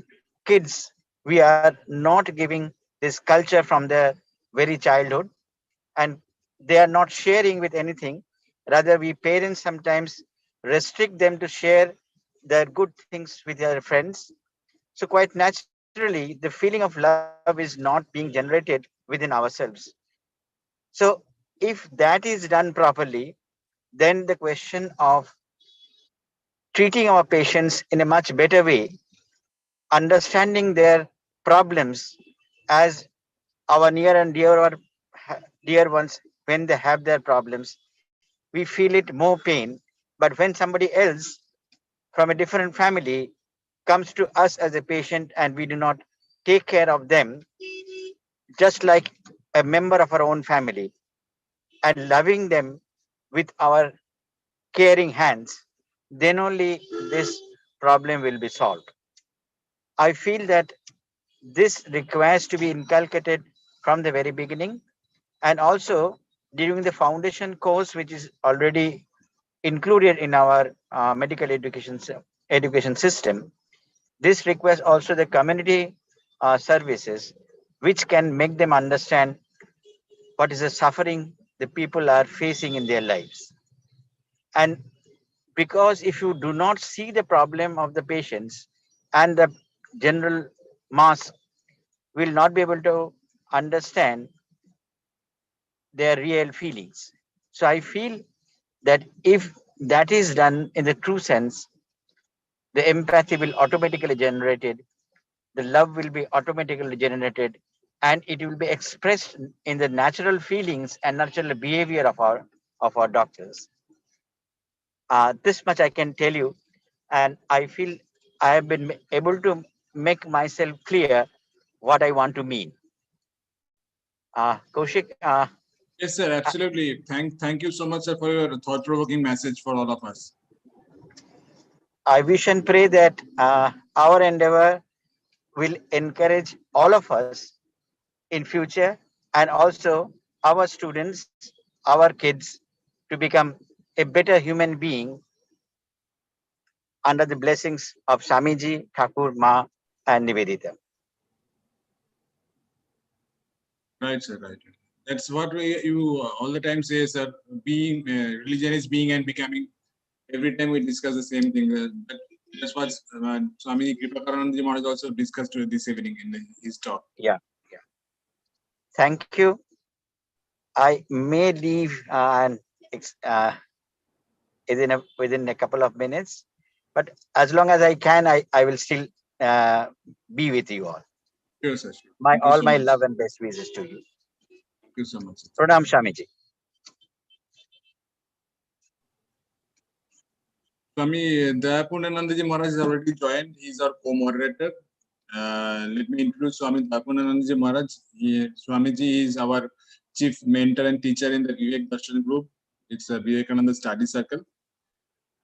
kids, we are not giving this culture from their very childhood, and they are not sharing with anything. Rather, we parents sometimes restrict them to share their good things with their friends. So quite naturally, the feeling of love is not being generated within ourselves. So if that is done properly, then the question of treating our patients in a much better way, understanding their problems as our near and dear ones, when they have their problems, we feel it more pain. But when somebody else from a different family comes to us as a patient and we do not take care of them, just like a member of our own family, and loving them with our caring hands, then only this problem will be solved. I feel that this requires to be inculcated from the very beginning, and also during the foundation course, which is already included in our medical education system. This requires also the community services, which can make them understand what is the suffering the people are facing in their lives. And because if you do not see the problem of the patients, and the general mass will not be able to understand their real feelings. So I feel that if that is done in the true sense, the empathy will automatically generated, the love will be automatically generated, and it will be expressed in the natural feelings and natural behavior of our doctors. This much I can tell you, and I feel I have been able to make myself clear what I want to mean. Kaushik, Yes, sir, absolutely. Thank you so much, sir, for your thought-provoking message for all of us. I wish and pray that our endeavor will encourage all of us in future, and also our students, our kids, to become a better human being under the blessings of Swamiji, Thakur, Ma, and Nivedita. Right, sir, right. That's what you all the time say, sir. Being religion is being and becoming. Every time we discuss the same thing. That's what Swami KRIPAKARANANDA Maharaj also discussed this evening in his talk. Yeah. Thank you. I may leave within a couple of minutes, but as long as I can, I will still be with you all. Sure, sir. Sure. All my love and best wishes to you. Thank you so much. Pranam, Swamiji. Swami Dayapunanandaji Maharaj has already joined. He's our co-moderator. Let me introduce Swami Dayapunanandaji Maharaj. Swamiji is our chief mentor and teacher in the Vivek Darshan group. It's a Vivekananda study circle.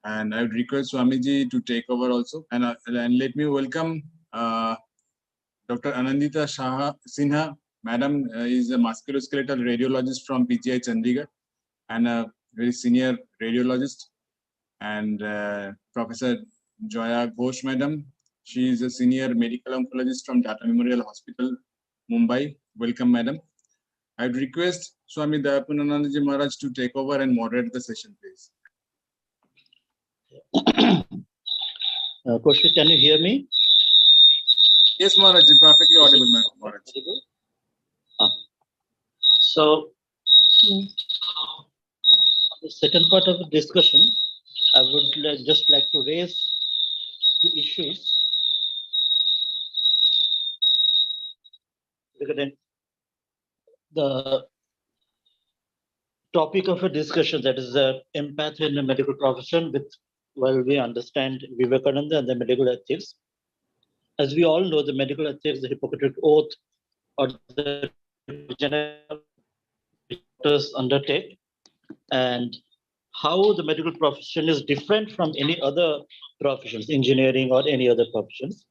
And I would request Swamiji to take over also. And let me welcome Dr. Anandita Sinha. Madam is a musculoskeletal radiologist from PGI Chandigarh and a very senior radiologist. And Professor Joya Ghosh, madam. She is a senior medical oncologist from Tata Memorial Hospital, Mumbai. Welcome, madam. I would request Swami Dayapunanandaji Maharaj to take over and moderate the session, please. Kaushik, can you hear me? Yes, Maharaj, perfectly audible, Maharaj. So, the second part of the discussion, I would just like to raise two issues. The topic of a discussion, that is the empathy in the medical profession, with while we understand Vivekananda and the medical ethics. As we all know, the medical ethics, the Hippocratic Oath, or the general doctors undertake, and how the medical profession is different from any other professions, engineering or any other professions,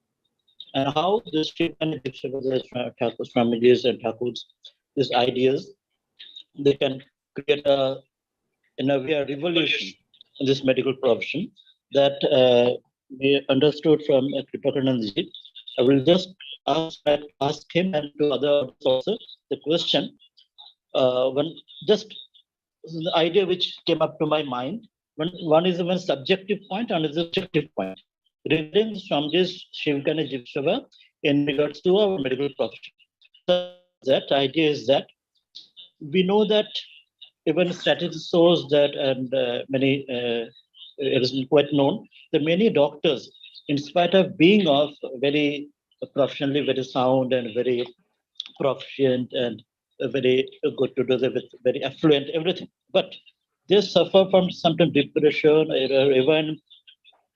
and how this treatment families and Thakurs, these ideas, they can create in a way a revolution in this medical profession that we understood from KRIPAKARANANDA. I will just ask him and to others also the question. When just the idea which came up to my mind. One is one subjective point and another objective point. Regarding Swamiji's Shivgana Jivsava in regards to our medical profession. So that idea is that we know that even statistics shows that, and it is quite known that many doctors, in spite of being of very professionally very sound and very proficient and very good to do with very affluent everything, but they suffer from sometimes depression or even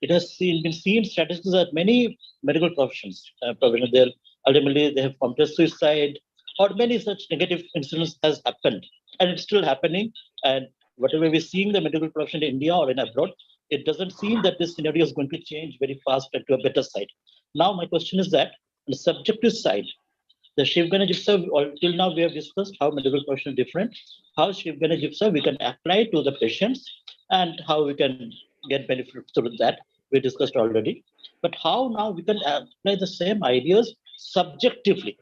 it has been seen statistics that many medical professions, ultimately they have committed suicide or many such negative incidents has happened, and it's still happening. And whatever we're seeing the medical profession in India or in abroad, it doesn't seem that this scenario is going to change very fast and to a better side. Now, my question is that on the subjective side, the Shivgana Jipsa, till now we have discussed how medical profession is different, how Shivgana Jipsa we can apply to the patients, and how we can get benefit through that. We discussed already. But how now we can apply the same ideas subjectively,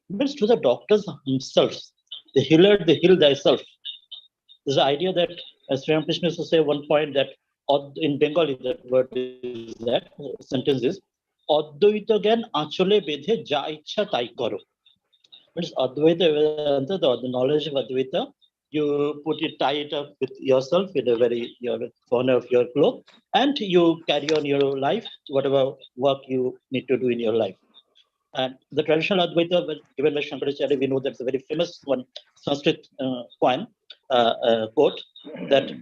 means to the doctors themselves. The healer, the heal thyself. There's the idea that, as Sri Ramakrishna used to say one point that in Bengali, that word is that sentence is, Advaita gyan achole bedhe ja ichha tai karo. Means Advaita Vedanta, the knowledge of Advaita, you put it, tie it up with yourself in a very corner of your cloak, and you carry on your life, whatever work you need to do in your life. And the traditional Advaita, given by Shankaracharya, we know that's a very famous one, Sanskrit quote that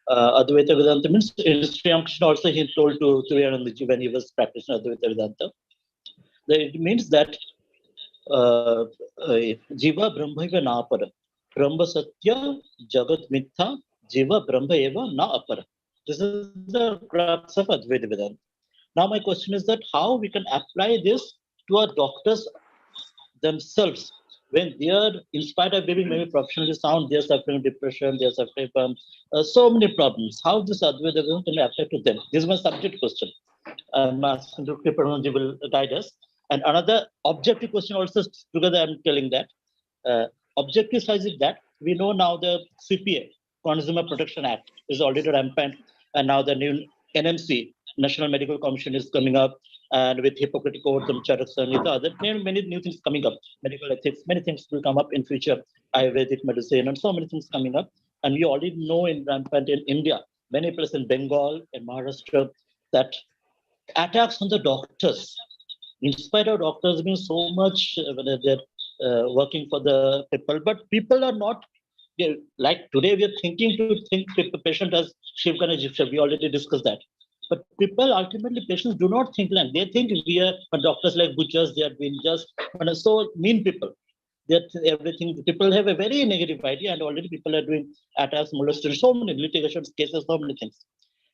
Advaita Vedanta means Sri Ramakrishna also he told to Triyanandaji when he was practicing Advaita Vedanta. That it means that Jiva Brahmaiva na apara. Brahma Satya Jagat Mitha Jiva Brahma eva na apara. This is the crux of Advaita Vedanta. Now my question is that how we can apply this to our doctors themselves when they are, in spite of being maybe professionally sound, they are suffering depression, they are suffering from so many problems. How this Advaita Vedanta can apply to them? This is my subject question. I'm asking Dr. Kripakananda will guide us. And another objective question also, together I'm telling that. Objective size is that we know now the CPA, Consumer Protection Act, is already rampant. And now the new NMC, National Medical Commission, is coming up. And with Hippocratic Oath and Charak Samhita, many new things coming up. Medical ethics, many things will come up in future. Ayurvedic medicine and so many things coming up. And we already know in rampant in India, many places in Bengal and Maharashtra, that attacks on the doctors, in spite of doctors being so much they're working for the people, but people are not like today we are thinking to think the patient as Shivgana Jipsa. We already discussed that. But people ultimately, patients do not think like they think we are doctors like butchers, they are being just so mean people. That everything people have a very negative idea, and already people are doing attacks, molestation, so many litigations, cases, so many things.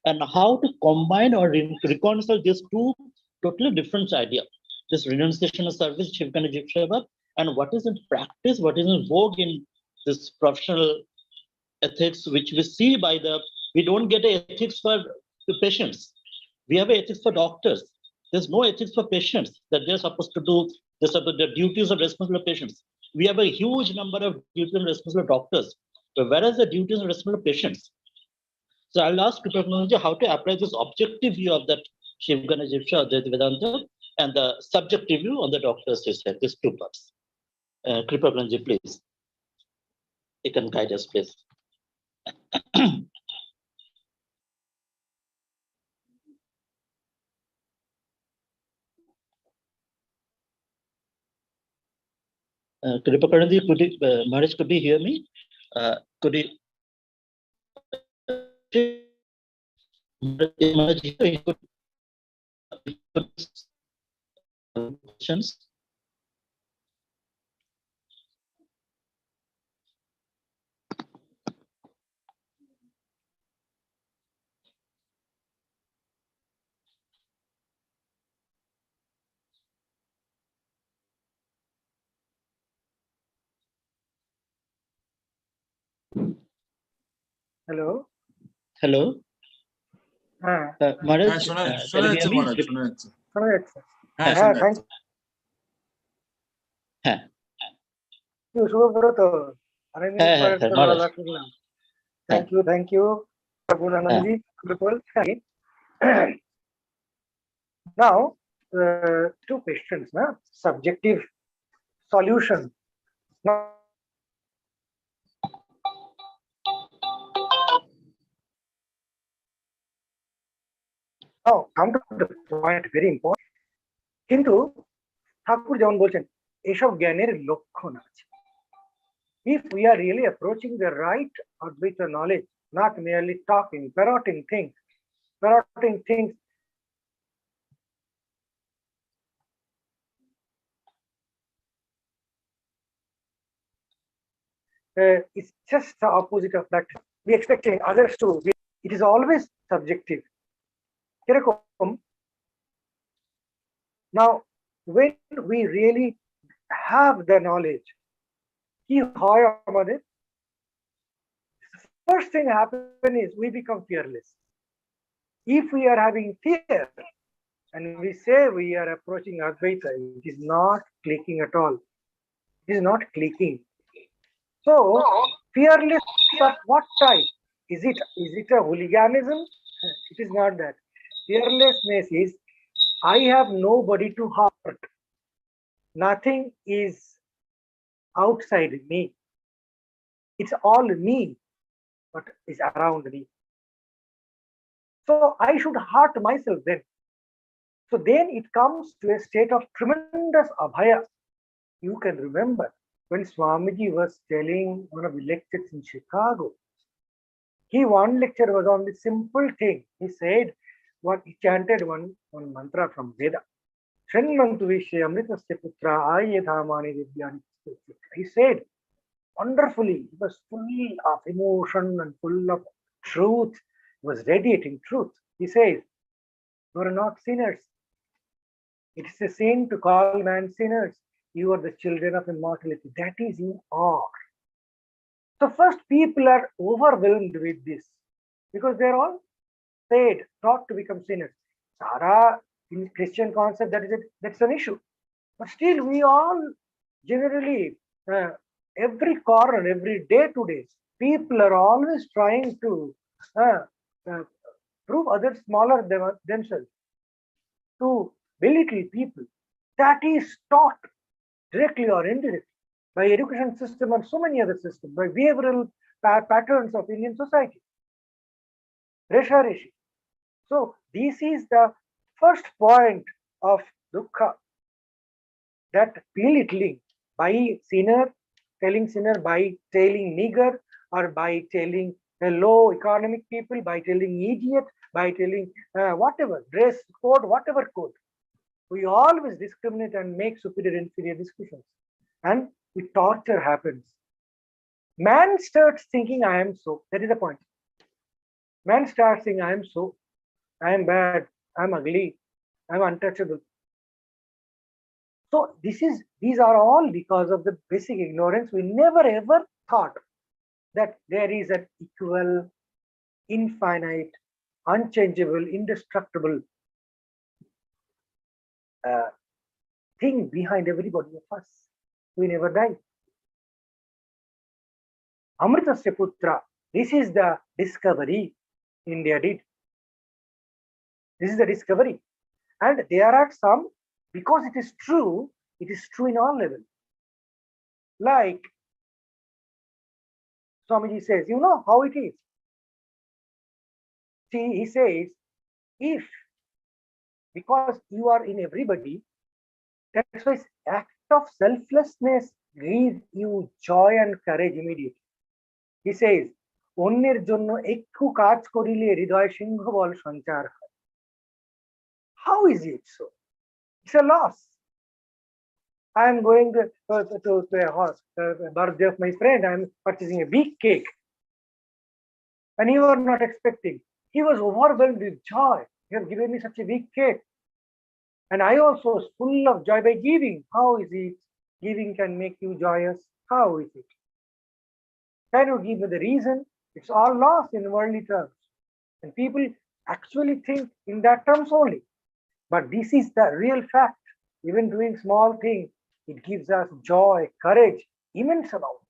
And how to combine or reconcile these two totally different ideas. This renunciation of service, Shivgana Jipsava, and what is in practice, what is in vogue in this professional ethics, which we see by we don't get ethics for the patients. We have ethics for doctors. There's no ethics for patients that they're supposed to do the duties and responsibility of patients. We have a huge number of duties and responsibility of doctors, but whereas the duties and responsibility of patients. So I'll ask Kripakananda how to apply this objective view of that Shivgana Jipsa, Advaita Vedanta, and the subjective view on the doctors, these two parts. Kripakananda, please. You can guide us, please. Kripakananda, Maharaj, could you hear me? Could you? Questions? Hello. Hello. Maharaj, শোনা যাচ্ছে মহারাজ, শোনা যাচ্ছে। শোনা যাচ্ছে? হ্যাঁ, হ্যাঁ, শোনা thank যাচ্ছে। ইউ। শুভ ব্রত। অনেকদিন পরে একটা মহারাজ। গলা শুনলাম। Thank you, Gunananji. Wonderful. Now, two questions, na? Subjective solution. Now, come to the point, very important. কিন্তু ঠাকুর যেমন বলছেন এসব জ্ঞানের লক্ষণ আছে। If we are really approaching the right Advaita knowledge, not merely talking, parroting things, it's just the opposite of that. We expecting others to be, it is always subjective. Now, when we really have the knowledge, first thing happen is we become fearless. If we are having fear and we say we are approaching Advaita, it is not clicking at all. It is not clicking. So, fearless, but what type? Is it a hooliganism? It is not that. Fearlessness is, I have nobody to hurt. Nothing is outside me. It's all me, but is around me. So I should hurt myself then. So then it comes to a state of tremendous abhaya. You can remember when Swamiji was telling one of the lectures in Chicago. One lecture was on the simple thing. He said, he chanted one mantra from Veda. He said wonderfully, it was full of emotion and full of truth. It was radiating truth. He says, you are not sinners. It is a sin to call man sinners. You are the children of immortality. That is you are. So first people are overwhelmed with this because they're all taught to become sinners. Sara, in Christian concept, that's an issue. But still we all generally, every corner, every day to day, people are always trying to prove others smaller than themselves, to belittle people. That is taught directly or indirectly by education system and so many other systems, by behavioral patterns of Indian society. Resha. So this is the first point of dukkha, that belittling by sinner, telling sinner, by telling nigger, or by telling low economic people, by telling idiot, by telling whatever, dress code, whatever code. We always discriminate and make superior inferior discussions. And the torture happens. Man starts thinking, I am so. That is the point. Man starts saying, I am so. I am bad. I am ugly. I am untouchable. So these are all because of the basic ignorance. We never ever thought that there is an equal, infinite, unchangeable, indestructible thing behind everybody of us. We never die. Amritasya Putra. This is the discovery India did. This is the discovery. And there are some, because it is true in all levels. Like Swamiji says, you know how it is. See, he says, if, because you are in everybody, that's why act of selflessness gives you joy and courage immediately. He says, অন্যের জন্য একটু কাজ করিলে হৃদয় সিংহ বল সঞ্চার হয়. How is it so? It's a loss. I am going to a birthday of my friend. I am purchasing a big cake. And you are not expecting. He was overwhelmed with joy. You have given me such a big cake. And I also was full of joy by giving. How is it? Giving can make you joyous. How is it? Can you give me the reason? It's all lost in worldly terms. And people actually think in that terms only. But this is the real fact. Even doing small things, it gives us joy, courage, immense amount.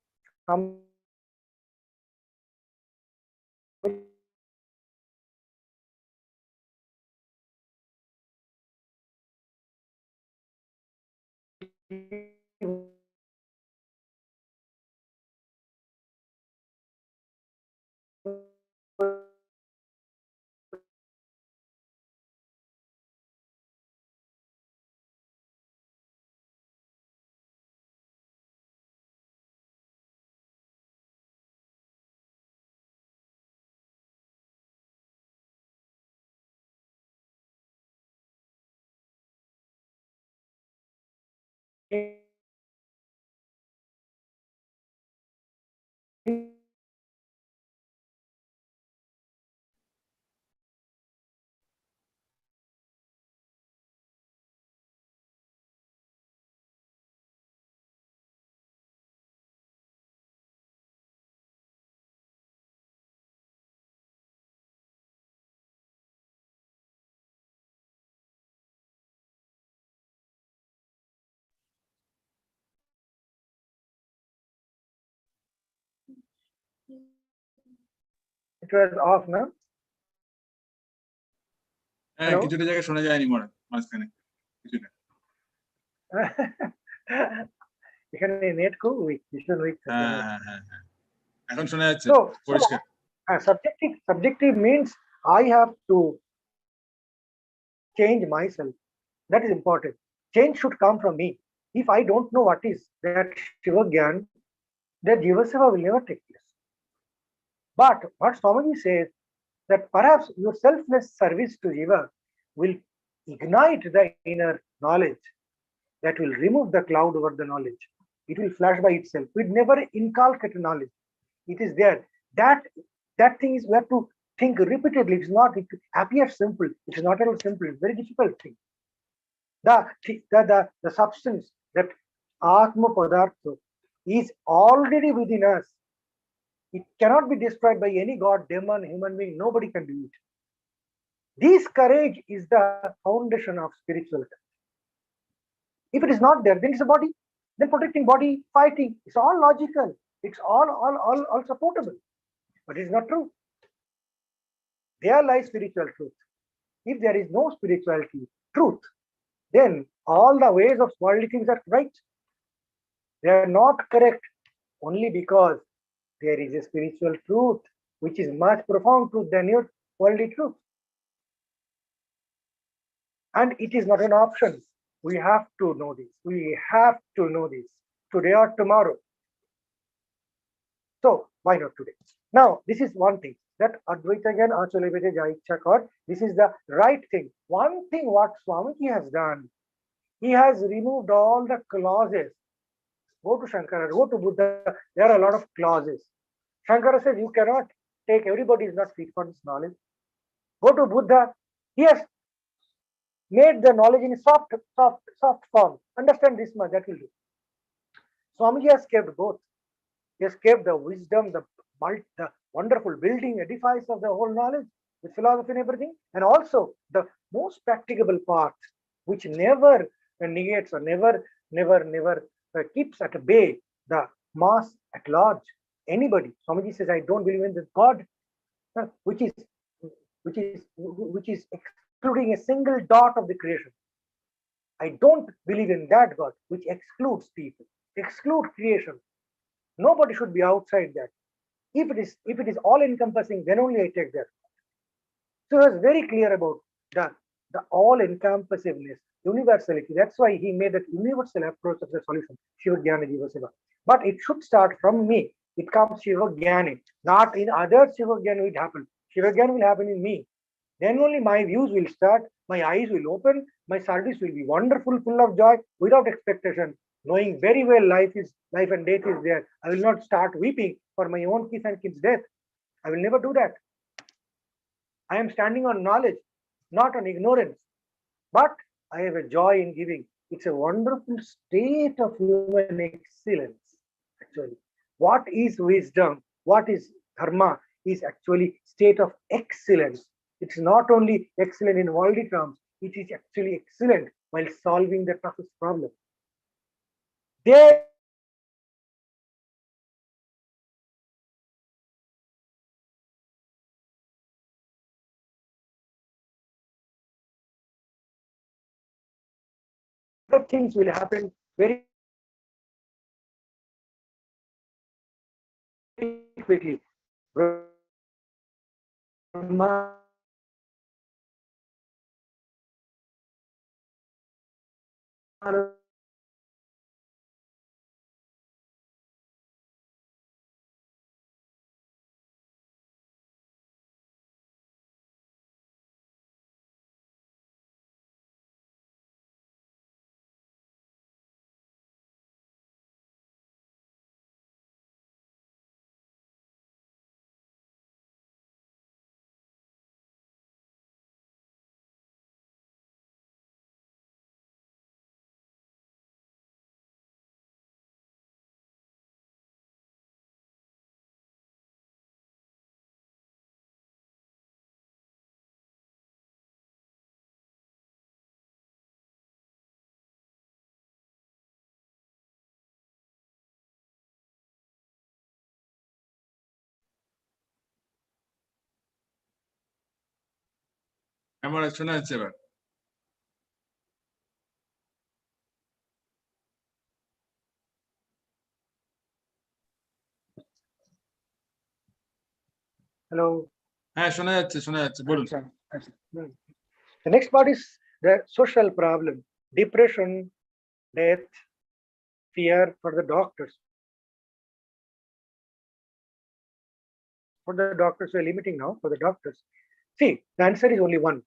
It was off, no? হ্যাঁ, Hello? কিছুটা জায়গায় শোনা যায়নি মাঝখানে কিছুটা। এখানে net খুব week, ভীষণ উইক। হ্যাঁ, এখন শোনা যাচ্ছে So, পরিষ্কার। subjective means I have to change myself. That is important. Change should come from me. If I don't know what is that Shiva Gyan, that Jiva Seva will never take place. But what Swamiji says, that perhaps your selfless service to Jiva will ignite the inner knowledge that will remove the cloud over the knowledge. It will flash by itself. We never inculcate knowledge. It is there. That thing is we have to think repeatedly. It appears simple. It is not at all simple. It's a very difficult thing. The substance, that Atma Padartha, is already within us. It cannot be destroyed by any god, demon, human being. Nobody can do it. This courage is the foundation of spiritual life. If it is not there, then it's a body. Then protecting body, fighting, it's all logical. It's all supportable. But it's not true. There lies spiritual truth. If there is no spirituality, truth, then all the ways of worldly things are right. They are not correct only because there is a spiritual truth which is much profound truth than your worldly truth. And it is not an option. We have to know this. We have to know this today or tomorrow. So why not today? Now, this is one thing, that Advaita Gyan Achalevete Jaicha Kar. This is the right thing. One thing what Swamiji has done, he has removed all the clauses. Go to Shankara, go to Buddha, there are a lot of clauses. Shankara says you cannot take, everybody is not fit for this knowledge. Go to Buddha, he has made the knowledge in soft form. Understand this much, that will do. Swamiji has kept both. He has kept the wisdom, the wonderful building, edifice of the whole knowledge, with philosophy and everything, and also the most practicable part, which never negates or never keeps at bay the mass at large. Anybody, Swamiji says, I don't believe in this God, which is excluding a single dot of the creation. I don't believe in that God, which excludes people, exclude creation. Nobody should be outside that. If it is all encompassing, then only I take that. So he was very clear about the all encompassiveness, universality. That's why he made that universal approach of the solution, Shiva Jnana Jiva Seva. But it should start from me. It comes Shiva Jnana, not in other Shiva Jnana will happen. Shiva Jnana will happen in me. Then only my views will start, my eyes will open, my service will be wonderful, full of joy, without expectation, knowing very well life and death is there. I will not start weeping for my own kids and kids' death. I will never do that. I am standing on knowledge, not on ignorance. But I have a joy in giving. It's a wonderful state of human excellence, actually. What is wisdom? What is dharma? Is actually state of excellence. It's not only excellent in worldly terms, it is actually excellent while solving the toughest problem. There things will happen very quickly. আমার শোনা যাচ্ছে এবার? Hello. হ্যাঁ, শোনা যাচ্ছে, বলুন। The next part is the social problem, depression, death, fear for the doctors. For the doctors, we are limiting now for the doctors. See, the answer is only one.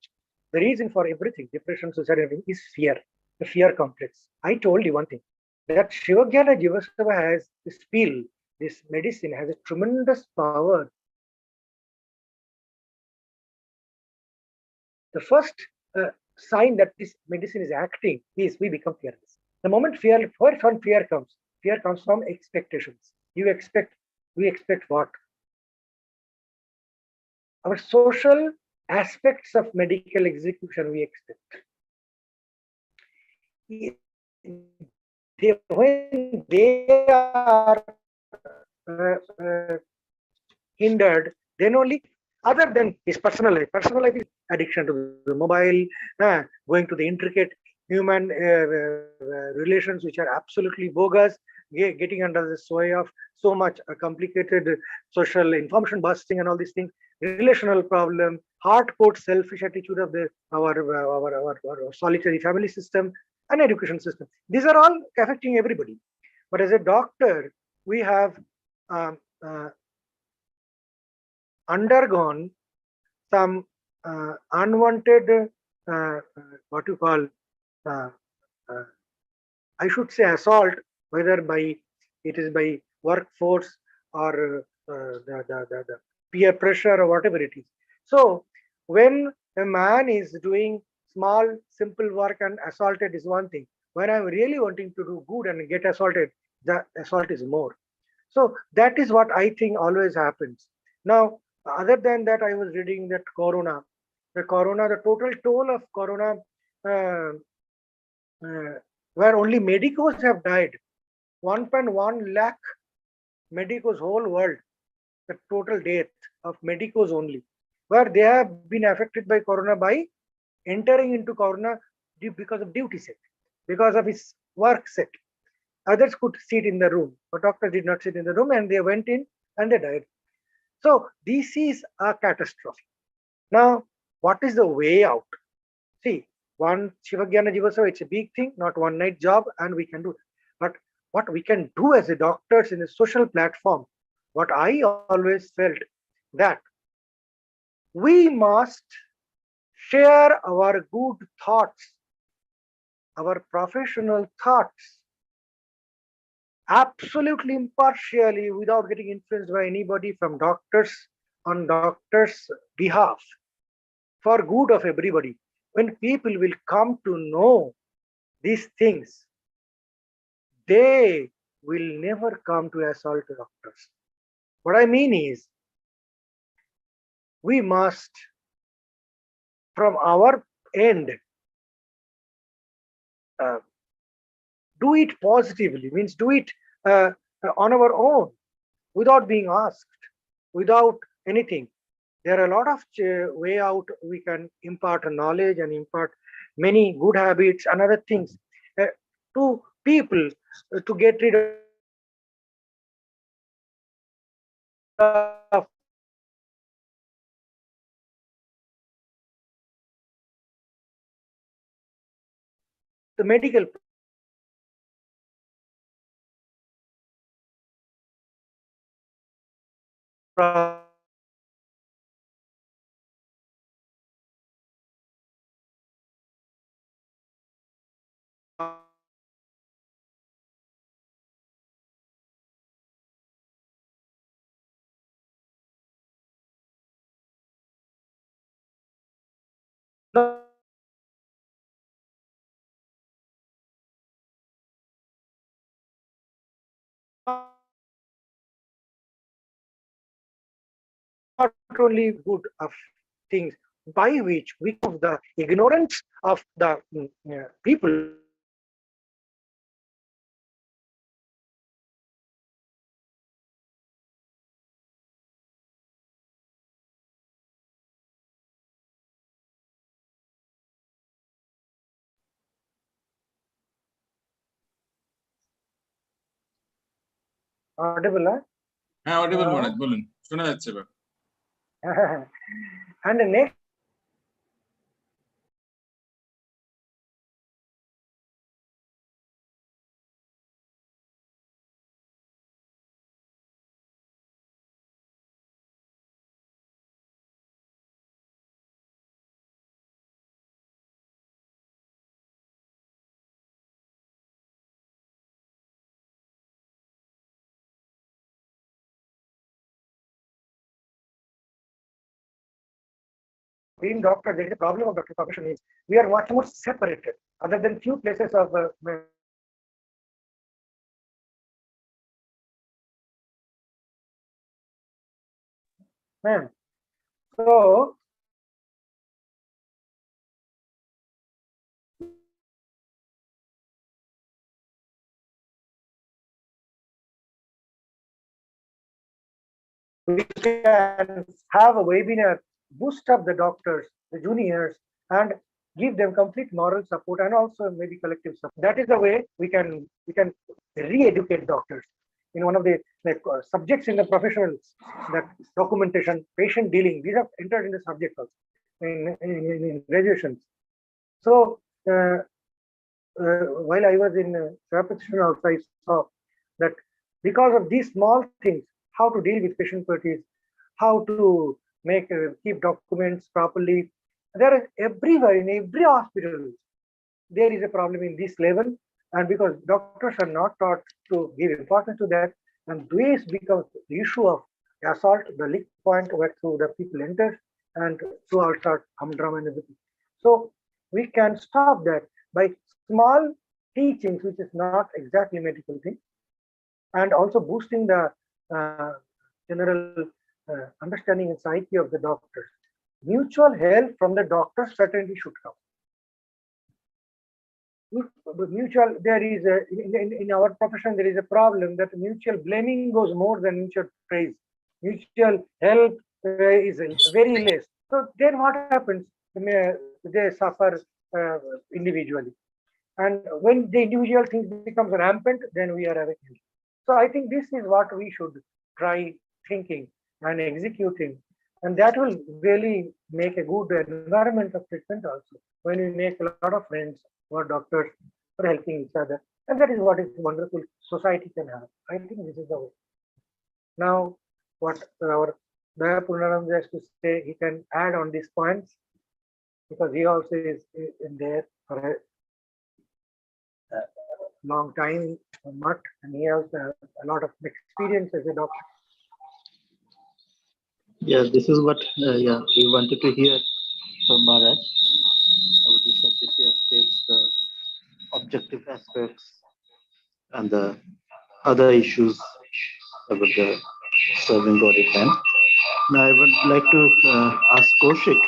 The reason for everything, depression, suicide, everything, is fear, the fear complex. I told you one thing, that Shivagana Jivasava has this pill, this medicine has a tremendous power. The first sign that this medicine is acting is we become fearless. The moment fear comes from expectations. We expect what? Our social aspects of medical execution we expect. When they are hindered, then only, other than his personal life is addiction to the mobile, going to the intricate human relations which are absolutely bogus, getting under the sway of so much complicated social information busting and all these things, relational problem, hardcore selfish attitude of our solitary family system and education system. These are all affecting everybody. But as a doctor, we have undergone some unwanted, what you call, I should say assault, whether it is by workforce or the peer pressure or whatever it is. So when a man is doing small, simple work and assaulted is one thing. When I'm really wanting to do good and get assaulted, the assault is more. So that is what I think always happens. Now, other than that, I was reading that the total toll of corona, where only medicos have died, 1.1 lakh medicos, whole world, the total death of medicos only, where they have been affected by corona by entering into corona because of duty set, because of his work set. Others could sit in the room, but doctors did not sit in the room, and they went in and they died. So this is a catastrophe. Now, what is the way out? See, one Shivagyana Jivasava, it's a big thing, not one night job, and we can do it. But what we can do as a doctors in a social platform, what I always felt, that we must share our good thoughts, our professional thoughts, absolutely impartially, without getting influenced by anybody, from doctors on doctors' behalf, for good of everybody. When people will come to know these things, they will never come to assault doctors. What I mean is, we must, from our end, do it positively, means do it on our own, without being asked, without anything. There are a lot of way out. We can impart knowledge and impart many good habits and other things. to people to get rid of the medical problem. Not only good of things by which we of the ignorance of the people audible. হ্যাঁ audible মহারাজ বলুন, শোনা যাচ্ছে এবার। And the next being doctor, there is a problem of doctor profession is we are much more separated other than few places of so we can have a webinar, boost up the doctors, the juniors, and give them complete moral support and also maybe collective support. That is the way we can re-educate doctors. In one of the subjects in the professional, that documentation, patient dealing, these have entered in the subject also in graduations. So while I was in practitioner also, I saw that because of these small things, how to deal with patient queries, how to make keep documents properly. There is everywhere in every hospital there is a problem in this level, and because doctors are not taught to give importance to that, and this becomes the issue of assault, the leak point where through the people enter and throughout start humdrum and everything. So we can stop that by small teachings, which is not exactly medical thing, and also boosting the general understanding and psyche of the doctors. Mutual help from the doctors certainly should come. Mutual, there is in our profession there is a problem that mutual blaming goes more than mutual praise. Mutual help is very less. So then what happens? They suffer individually, and when the individual things becomes rampant, then we are having. So I think this is what we should try thinking and executing, and that will really make a good environment of treatment also. When we make a lot of friends who are doctors for helping each other, and that is what is wonderful society can have. I think this is the way. Now, what our Vivekananda has to say, he can add on these points because he also is in there for a long time, and he has a lot of experience as a doctor. Yeah, this is what we wanted to hear from Maharaj about the subjective aspects, the objective aspects, and the other issues about the serving God at hand. Now, I would like to ask Kaushik,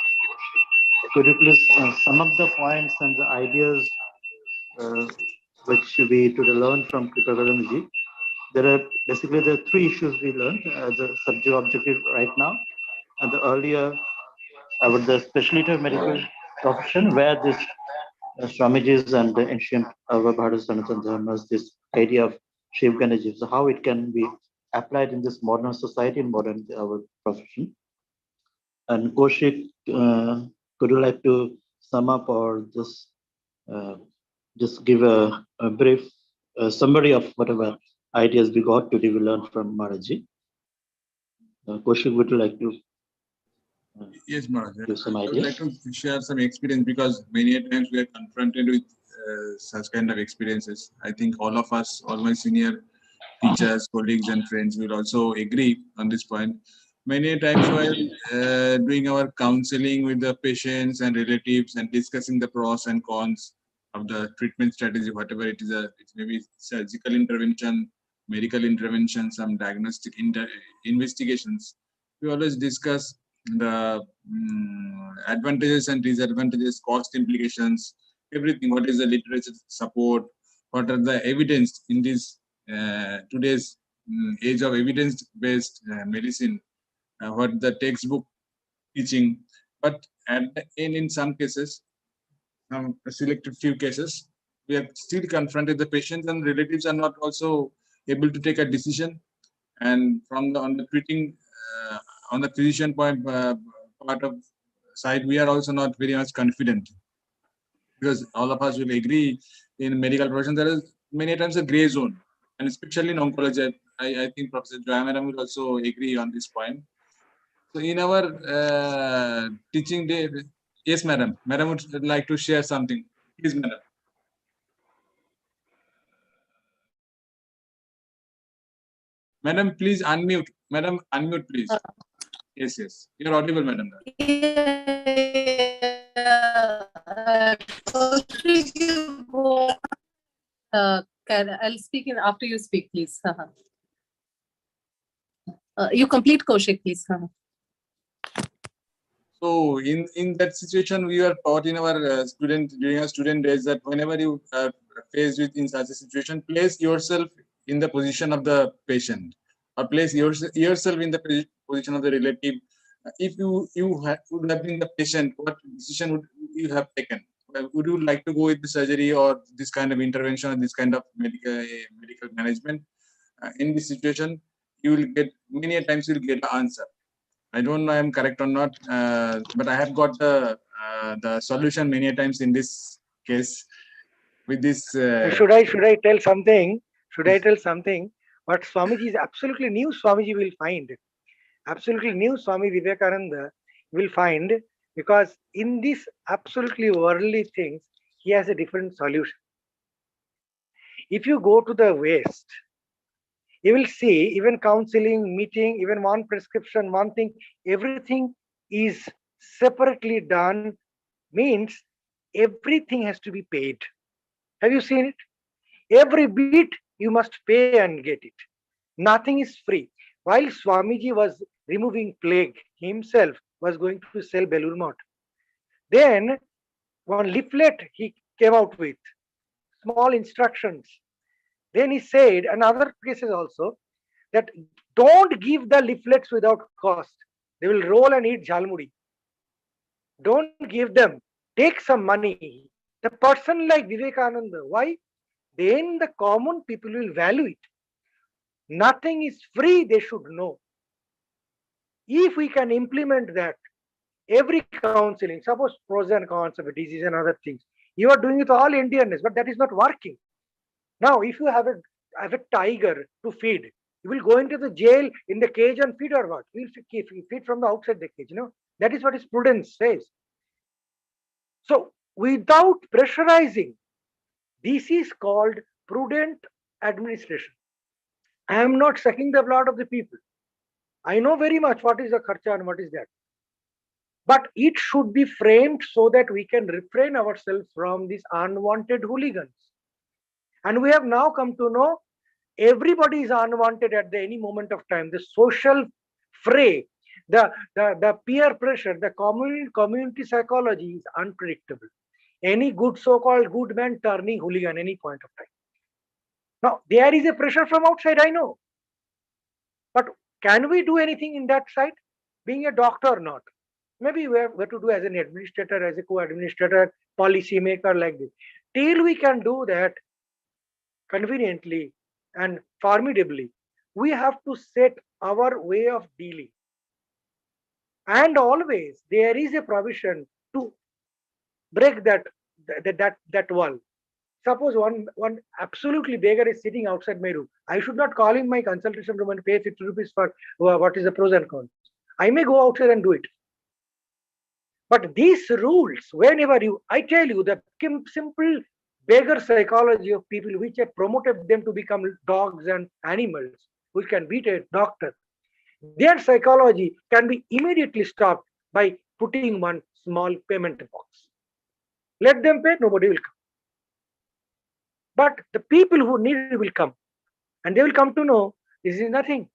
could you please sum up the points and the ideas which we to learn from KRIPAKARANANDA? There are basically the three issues we learned: the subject objective right now, and the earlier about the specialty of medical profession, where this Swamiji's and the ancient Bharata Sanatana Dharmas, this idea of Shiv Ganaji, so how it can be applied in this modern society, in modern our profession. And Kaushik, could you like to sum up or just give a brief summary of whatever ideas we got today we learned from Maharaji? Kaushik, would you like to Yes, Maharaj. give some I would like ideas? to share some experience because many a times we are confronted with such kind of experiences. I think all of us, all my senior teachers, colleagues, and friends will also agree on this point. Many a times while doing our counseling with the patients and relatives and discussing the pros and cons of the treatment strategy, whatever it is, it may be surgical intervention, medical intervention, some diagnostic investigations. We always discuss the advantages and disadvantages, cost implications, everything. What is the literature support? What are the evidence in this today's age of evidence-based medicine? What the textbook teaching? But in some cases, some selected few cases, we are still confronted. The patients and relatives are not also able to take a decision, and from the on the treating on the physician part of side, we are also not very much confident, because all of us will agree in medical profession there is many times a gray zone, and especially in oncology. I think Professor Joy Madam will also agree on this point. So in our teaching day, yes, Madam. Madam would like to share something. Please, Madam. Madam, please unmute. Madam, unmute, please. Yes, yes. You're audible, Madam. I'll speak in after you speak, please. You complete, Kaushik, please. So in that situation, we are taught in our during our student days that whenever you are faced with in such a situation, place yourself in the position of the patient, or place yourself in the position of the relative. If you would have been the patient, what decision would you have taken? Would you like to go with the surgery or this kind of intervention or this kind of medical management? In this situation, you will get many a times you will get the answer. I don't know I'm correct or not, but I have got the solution many a times in this case with this. Should I tell something? Should I tell something? What Swamiji is absolutely new. Swamiji will find absolutely new. Swami Vivekananda will find, because in these absolutely worldly things, he has a different solution. If you go to the West, you will see even counseling, meeting, even one prescription, one thing, everything is separately done, means everything has to be paid. Have you seen it? Every bit you must pay and get it. Nothing is free. While Swamiji was removing plague, himself was going to sell Belur Math. Then one leaflet he came out with, small instructions. Then he said, and other places also, that don't give the leaflets without cost. They will roll and eat jhalmuri. Don't give them. Take some money. The person like Vivekananda, why? Then the common people will value it. Nothing is free, they should know. If we can implement that, every counseling, suppose pros and cons of a disease and other things, you are doing it all Indianness, but that is not working. Now, if you have a tiger to feed, you will go into the jail in the cage and feed, or what? You will feed from the outside the cage. That is what his prudence says. So, without pressurizing, this is called prudent administration. I am not sucking the blood of the people. I know very much what is the kharcha and what is that. But it should be framed so that we can refrain ourselves from these unwanted hooligans. And we have now come to know everybody is unwanted at any moment of time. The social fray, the peer pressure, the community psychology is unpredictable. Any good so-called good man turning hooligan any point of time. Now, there is a pressure from outside, I know. But can we do anything in that side? Being a doctor or not? Maybe we have to do as an administrator, as a co-administrator, policy maker like this. Till we can do that conveniently and formidably, we have to set our way of dealing. And always there is a provision to break that wall. Suppose one absolutely beggar is sitting outside my room. I should not call in my consultation room and pay 50 rupees for what is the pros and cons. I may go outside and do it. But these rules, whenever I tell you the simple beggar psychology of people which have promoted them to become dogs and animals, which can beat a doctor, their psychology can be immediately stopped by putting one small payment box. Let them pay, nobody will come. But the people who need it will come. And they will come to know this is nothing.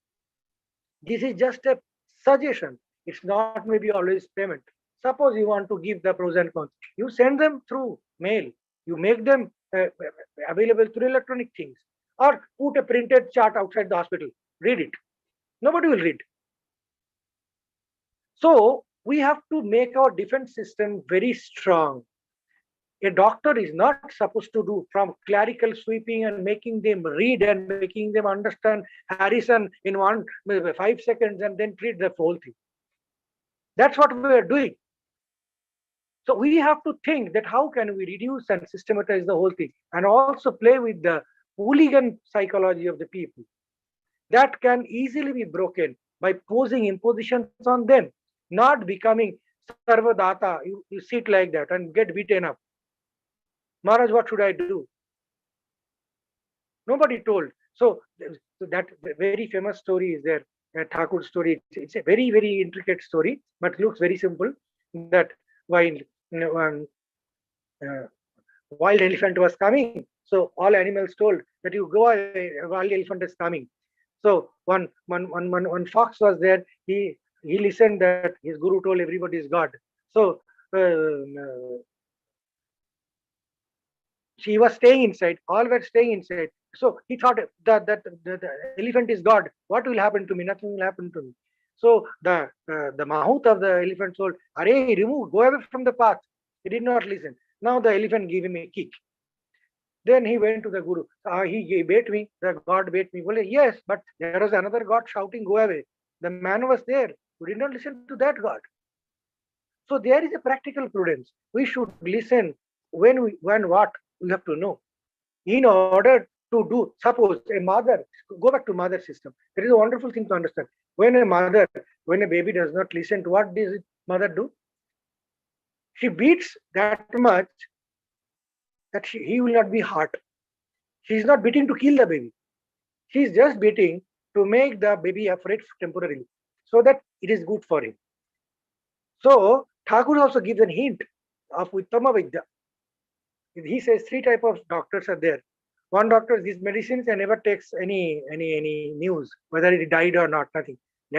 This is just a suggestion. It's not maybe always payment. Suppose you want to give the pros and cons. You send them through mail. You make them available through electronic things. Or put a printed chart outside the hospital. Read it. Nobody will read. So we have to make our defense system very strong. A doctor is not supposed to do from clerical sweeping and making them read and making them understand Harrison in 5 seconds and then treat the whole thing. That's what we are doing. So we have to think that how can we reduce and systematize the whole thing and also play with the hooligan psychology of the people. That can easily be broken by posing impositions on them, not becoming sarvadata. You sit like that and get beaten up. Maharaj, what should I do? Nobody told. So that very famous story is there, a Thakur story. It's a very, very intricate story, but looks very simple. That while wild elephant was coming, so all animals told that you go away, wild elephant is coming. So one fox was there. He listened that his guru told everybody is God. So she was staying inside. All were staying inside. So he thought that the elephant is God. What will happen to me? Nothing will happen to me. So the mahout of the elephant told, "Are remove, go away from the path." He did not listen. Now the elephant gave him a kick. Then he went to the guru. He bait me. The God bait me. Well, yes, but there was another God shouting, "Go away." The man was there. We did not listen to that God. So there is a practical prudence. We should listen when what we have to know. In order to do, suppose a mother, go back to mother system. There is a wonderful thing to understand. When a baby does not listen to what does mother do? She beats that much that he will not be hurt. She is not beating to kill the baby. She is just beating to make the baby afraid temporarily, so that it is good for him. So Thakur also gives a hint of Uttama Vidya. He says 3 types of doctors are there. One doctor gives medicines and never takes any news, whether he died or not, nothing.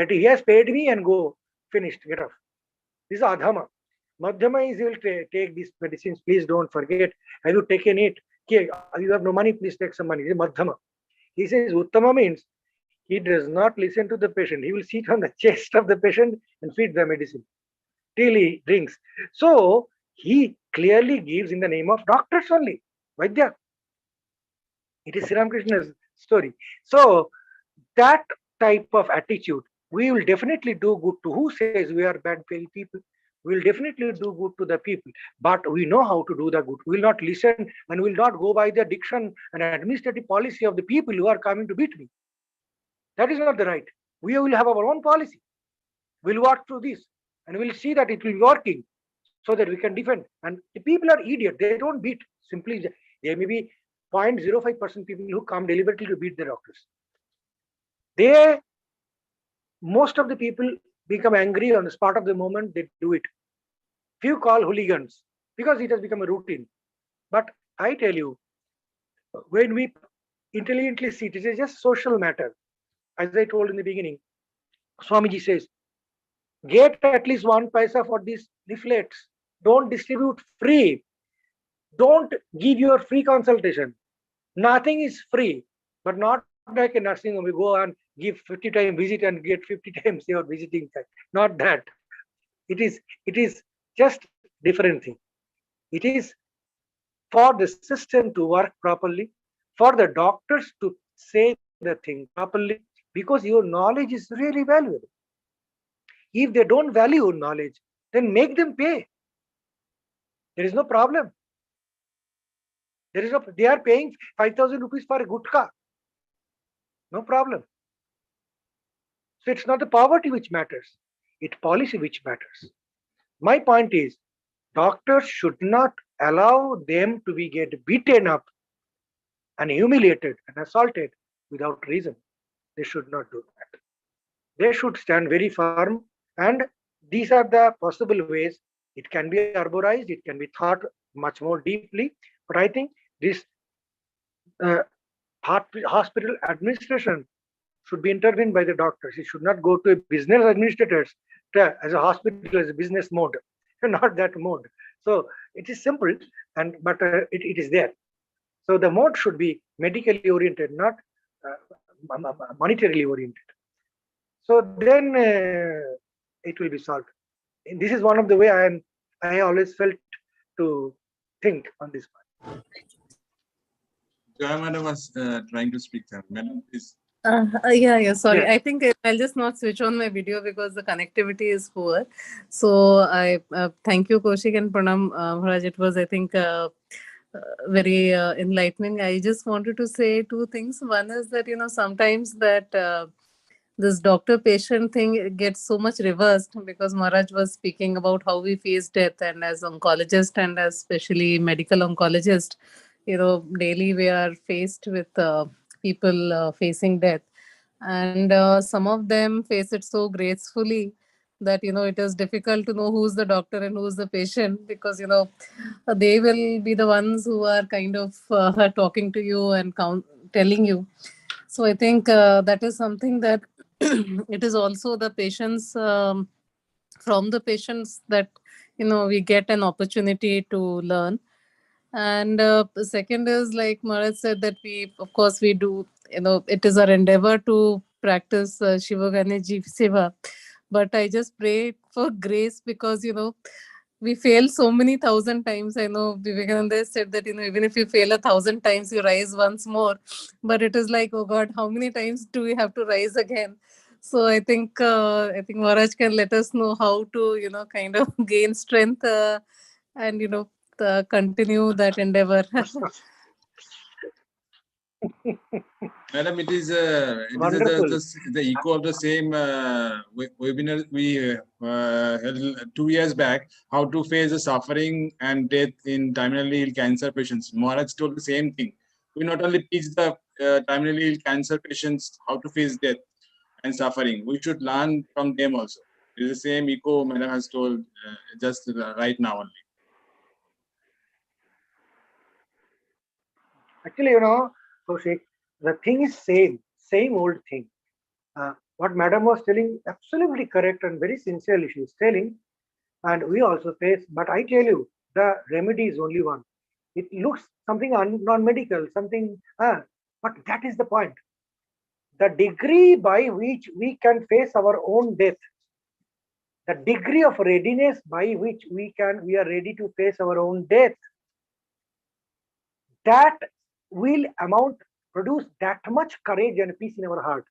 He has paid me and go, finished, get off. This is Adhama. Madhyama is, he will take these medicines, please don't forget. Have you taken it? You have no money, please take some money. This is Madhyama. He says Uttama means he does not listen to the patient. He will sit on the chest of the patient and feed the medicine till he drinks. So he clearly gives in the name of doctors only, Vaidya. It is Sri Ramakrishna's story. So that type of attitude, we will definitely do good to. Who says we are bad people? We will definitely do good to the people. But we know how to do the good. We will not listen and will not go by the diction and administrative policy of the people who are coming to beat me. That is not the right. We will have our own policy. We'll work through this and we'll see that it will be working so that we can defend. And the people are idiots. They don't beat. Simply, there may be 0.05% people who come deliberately to beat the doctors. Most of the people become angry on the spot of the moment they do it. Few call hooligans because it has become a routine. But I tell you, when we intelligently see it is just social matter. As I told in the beginning, Swamiji says, get at least 1 paisa for these leaflets. Don't distribute free. Don't give your free consultation. Nothing is free, but not like a nursing home. We go and give 50 times visit and get 50 times your visiting time. Not that. It is just different thing. It is for the system to work properly, for the doctors to say the thing properly, because your knowledge is really valuable. If they don't value knowledge, then make them pay. There is no problem. They are paying 5,000 rupees for a gutka. No problem. So it's not the poverty which matters. It's policy which matters. My point is, doctors should not allow them to be get beaten up and humiliated and assaulted without reason. They should not do that. They should stand very firm, and these are the possible ways. It can be arborized, it can be thought much more deeply, but I think this hospital administration should be intervened by the doctors. It should not go to a business administrators as a hospital as a business mode, not that mode. So it is simple, but it is there. So the mode should be medically oriented, not monetarily oriented. So then it will be solved. And this is one of the way I always felt to think on this one. Joy Madam was trying to speak there. Madam, please. Yeah, sorry. Yeah. I think I'll just not switch on my video because the connectivity is poor. So I thank you, Kaushik and Pranam Maharaj. It was, I think, very enlightening. I just wanted to say two things. One is that, sometimes that this doctor-patient thing gets so much reversed because Maharaj was speaking about how we face death, and as oncologist and as especially medical oncologist, daily we are faced with people facing death, and some of them face it so gracefully that it is difficult to know who's the doctor and who's the patient, because they will be the ones who are kind of talking to you and telling you. So I think that is something that it is also the patients, from the patients, that we get an opportunity to learn. And the second is, like Maharaj said, that we, of course, we do, it is our endeavor to practice Shivagani Seva. But I just pray for grace because, we fail so many thousand times. I know Vivekananda said that, even if you fail 1,000 times, you rise once more. But it is like, oh God, how many times do we have to rise again? So I think Maharaj can let us know how to, kind of gain strength and, continue that endeavor. Madam, it is Wonderful. the echo of the same webinar we held 2 years back, how to face the suffering and death in terminally ill cancer patients. Maharaj told the same thing. We not only teach the terminally ill cancer patients how to face death and suffering, we should learn from them also. It is the same echo Madam has told just right now only. Actually, Kaushik, the thing is same old thing. What Madam was telling, absolutely correct and very sincerely she is telling, and we also face. But I tell you, the remedy is only one. It looks something non-medical, something, but that is the point. The degree by which we can face our own death, the degree of readiness by which we are ready to face our own death, that will produce that much courage and peace in our heart.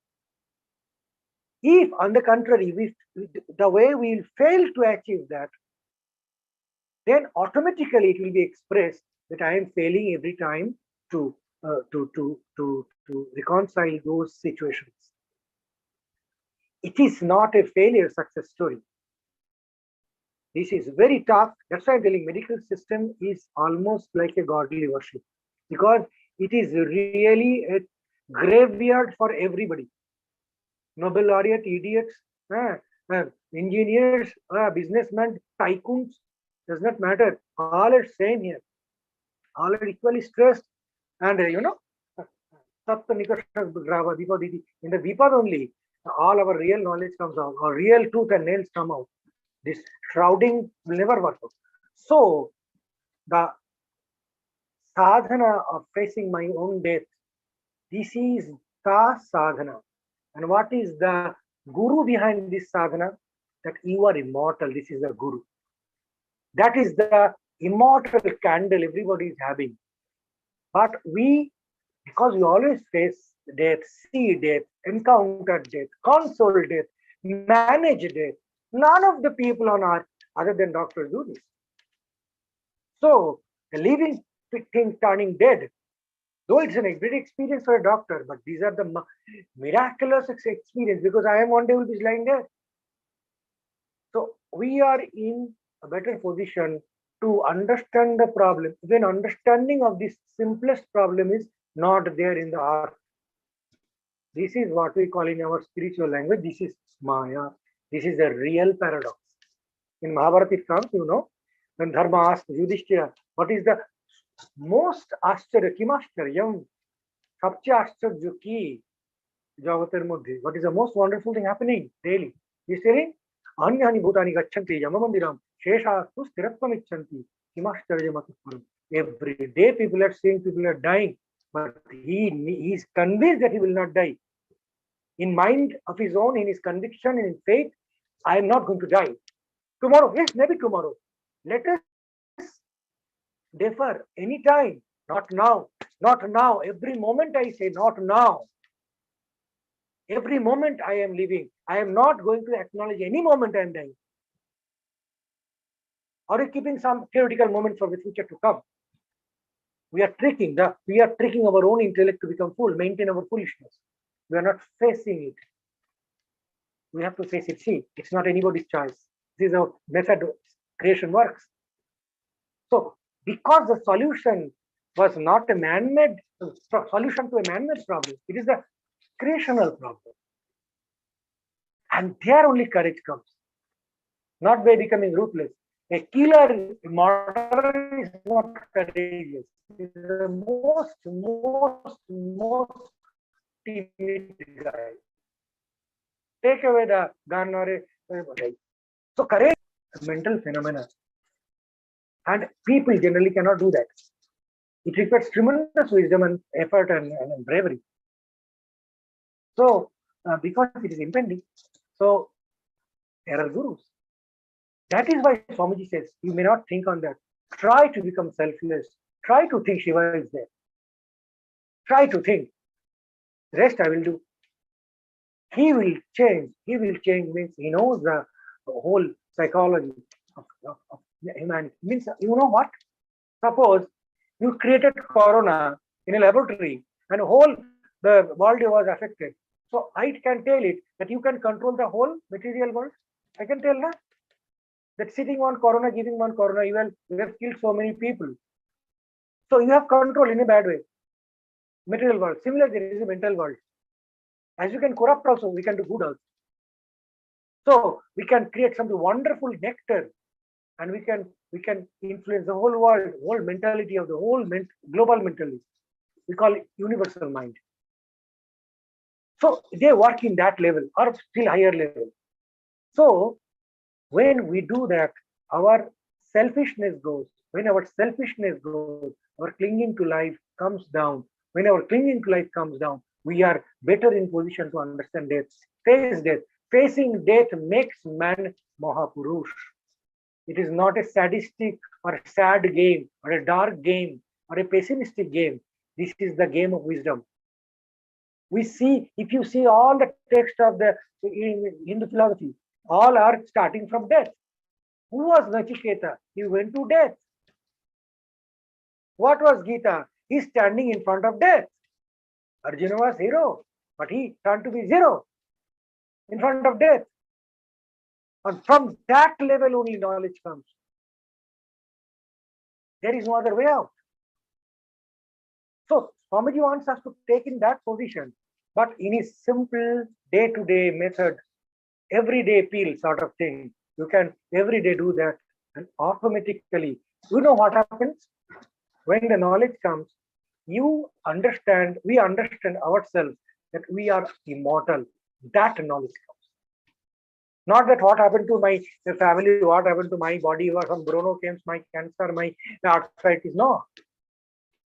If, on the contrary, the way we will fail to achieve that, then automatically it will be expressed that I am failing every time to reconcile those situations. It is not a failure success story. This is very tough. That's why I'm telling medical system is almost like a godly worship, because it is really a graveyard for everybody. Nobel laureate, idiots, engineers, businessmen, tycoons, does not matter. All are same here. All are equally stressed. And in the Vipad only, all our real knowledge comes out, or real tooth and nails come out. This shrouding will never work out. So the sadhana of facing my own death, this is the sadhana. And what is the guru behind this sadhana? that you are immortal. This is the Guru. That is the immortal candle everybody is having. But we, because we always face death, see death, encounter death, console death, manage death, none of the people on earth other than doctors do this. So the living thing turning dead, though it's an great experience for a doctor, but these are the miraculous experience, because I am one day will be lying there. So we are in a better position to understand the problem. When understanding of this simplest problem is not there in the earth. This is what we call in our spiritual language, this is Maya. This is a real paradox. In Mahabharata it comes, you know, when Dharma asked Yudhishthira, what is the most ashcharya, kimashcharyam, sabche ashcharya ki jagater moddhe, what is the most wonderful thing happening daily? He is saying, anyani bhutani gacchanti yamamandiram sheshastu stiratvam icchanti kimashcharyam atparam. Every day people are saying people are dying, but he is convinced that he will not die. In mind of his own, in his conviction, in his faith, I am not going to die. Tomorrow, yes, maybe tomorrow. Let us defer any time. Not now. Not now. Every moment I say, not now. Every moment I am living. I am not going to acknowledge any moment I am dying. Or keeping some theoretical moment for the future to come. We are tricking our own intellect to become full, maintain our foolishness. We are not facing it. We have to face it. See, it's not anybody's choice. This is how method creation works. So, because the solution was not a man-made solution to a man-made problem, it is a creational problem. And there only courage comes, not by becoming ruthless. A killer murderer is not courageous. He is the most timid guy. Take away the gun or a. So courage is a mental phenomenon. And people generally cannot do that. It requires tremendous wisdom and effort and bravery. So, because it is impending, so there are gurus. That is why Swamiji says, you may not think on that. Try to become selfless. Try to think Shiva is there. Try to think. The rest I will do. He will change. He will change means he knows the whole psychology of humanity. Means, you know what? Suppose you created corona in a laboratory and the world was affected. So I can tell it that you can control the whole material world. I can tell that sitting on corona, giving one corona, you have killed so many people. So you have control in a bad way. Material world. Similarly, there is a mental world. As you can corrupt also, we can do good also. So we can create something wonderful nectar, and we can influence the whole world, whole mentality of the whole global mentality. We call it universal mind. So they work in that level or still higher level. So when we do that, our selfishness goes. When our selfishness goes, our clinging to life comes down. When our clinging to life comes down, we are better in position to understand death, face death. Facing death makes man Mahapurush. It is not a sadistic or a sad game or a dark game or a pessimistic game. This is the game of wisdom. We see, if you see all the text of the Hindu philosophy, all are starting from death. Who was Nachiketa? He went to death. What was Gita? He is standing in front of death. Arjuna was hero, but he turned to be zero in front of death. And from that level only knowledge comes. There is no other way out. So Swamiji wants us to take in that position, but in his simple day-to-day method, everyday peel sort of thing, you can every day do that, and automatically, you know what happens? When the knowledge comes, we understand ourselves that we are immortal. That knowledge comes. Not that what happened to my family, what happened to my body, or some bronchocams, my cancer, my arthritis. No.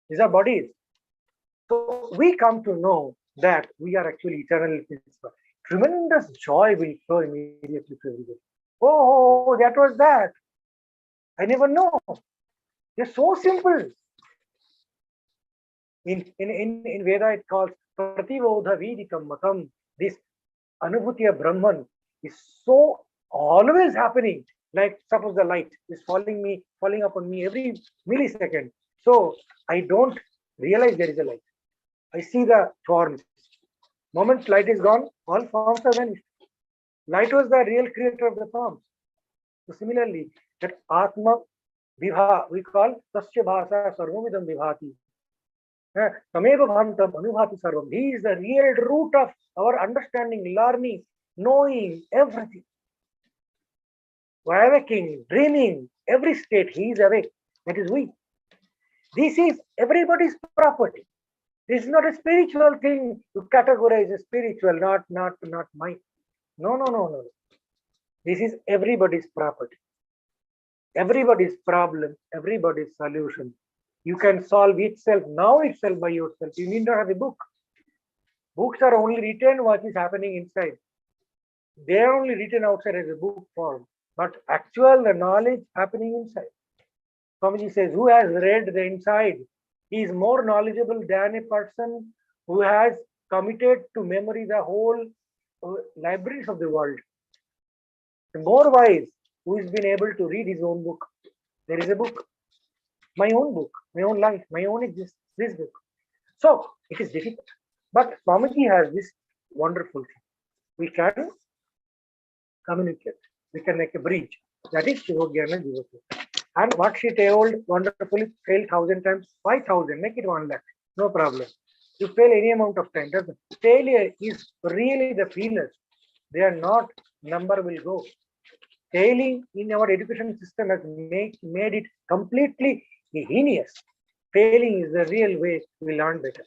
These are bodies. So we come to know that we are actually eternal. tremendous joy will flow immediately to everybody. Oh, that was that. I never know. They're so simple. In Veda, it calls Prativodha Vidikam Matam. This Anubhutiya Brahman is so always happening. Like suppose the light is falling upon me every millisecond. So I don't realize there is a light. I see the forms. Moment light is gone, all forms are vanished. Light was the real creator of the forms. So similarly, that Atma Vibha, we call Tasya Bhasa Sarvamidam Vibhati. Tameva Bhantam Anubhati Sarvam. He is the real root of our understanding, learning, knowing everything. Waking, dreaming, every state he is awake. That is we. This is everybody's property. This is not a spiritual thing to categorize as spiritual, not mine. No. This is everybody's property. Everybody's problem, everybody's solution. You can solve itself now itself by yourself. You need not have a book. Books are only written what is happening inside. They are only written outside as a book form. But actual the knowledge happening inside. Swamiji says, who has read the inside? He is more knowledgeable than a person who has committed to memory the whole libraries of the world. The more wise who has been able to read his own book. There is a book, my own life, my own existence, this book. So it is difficult. But Swamiji has this wonderful thing. We can communicate. We can make a bridge. That is Shivogyana Jivasya. And what she told wonderfully, fail 1,000 times, 5,000, make it 1 lakh. No problem. You fail any amount of time. Failure is really the feelers. They are not, number will go. Failing in our education system has made it completely heinous. Failing is the real way we learn better.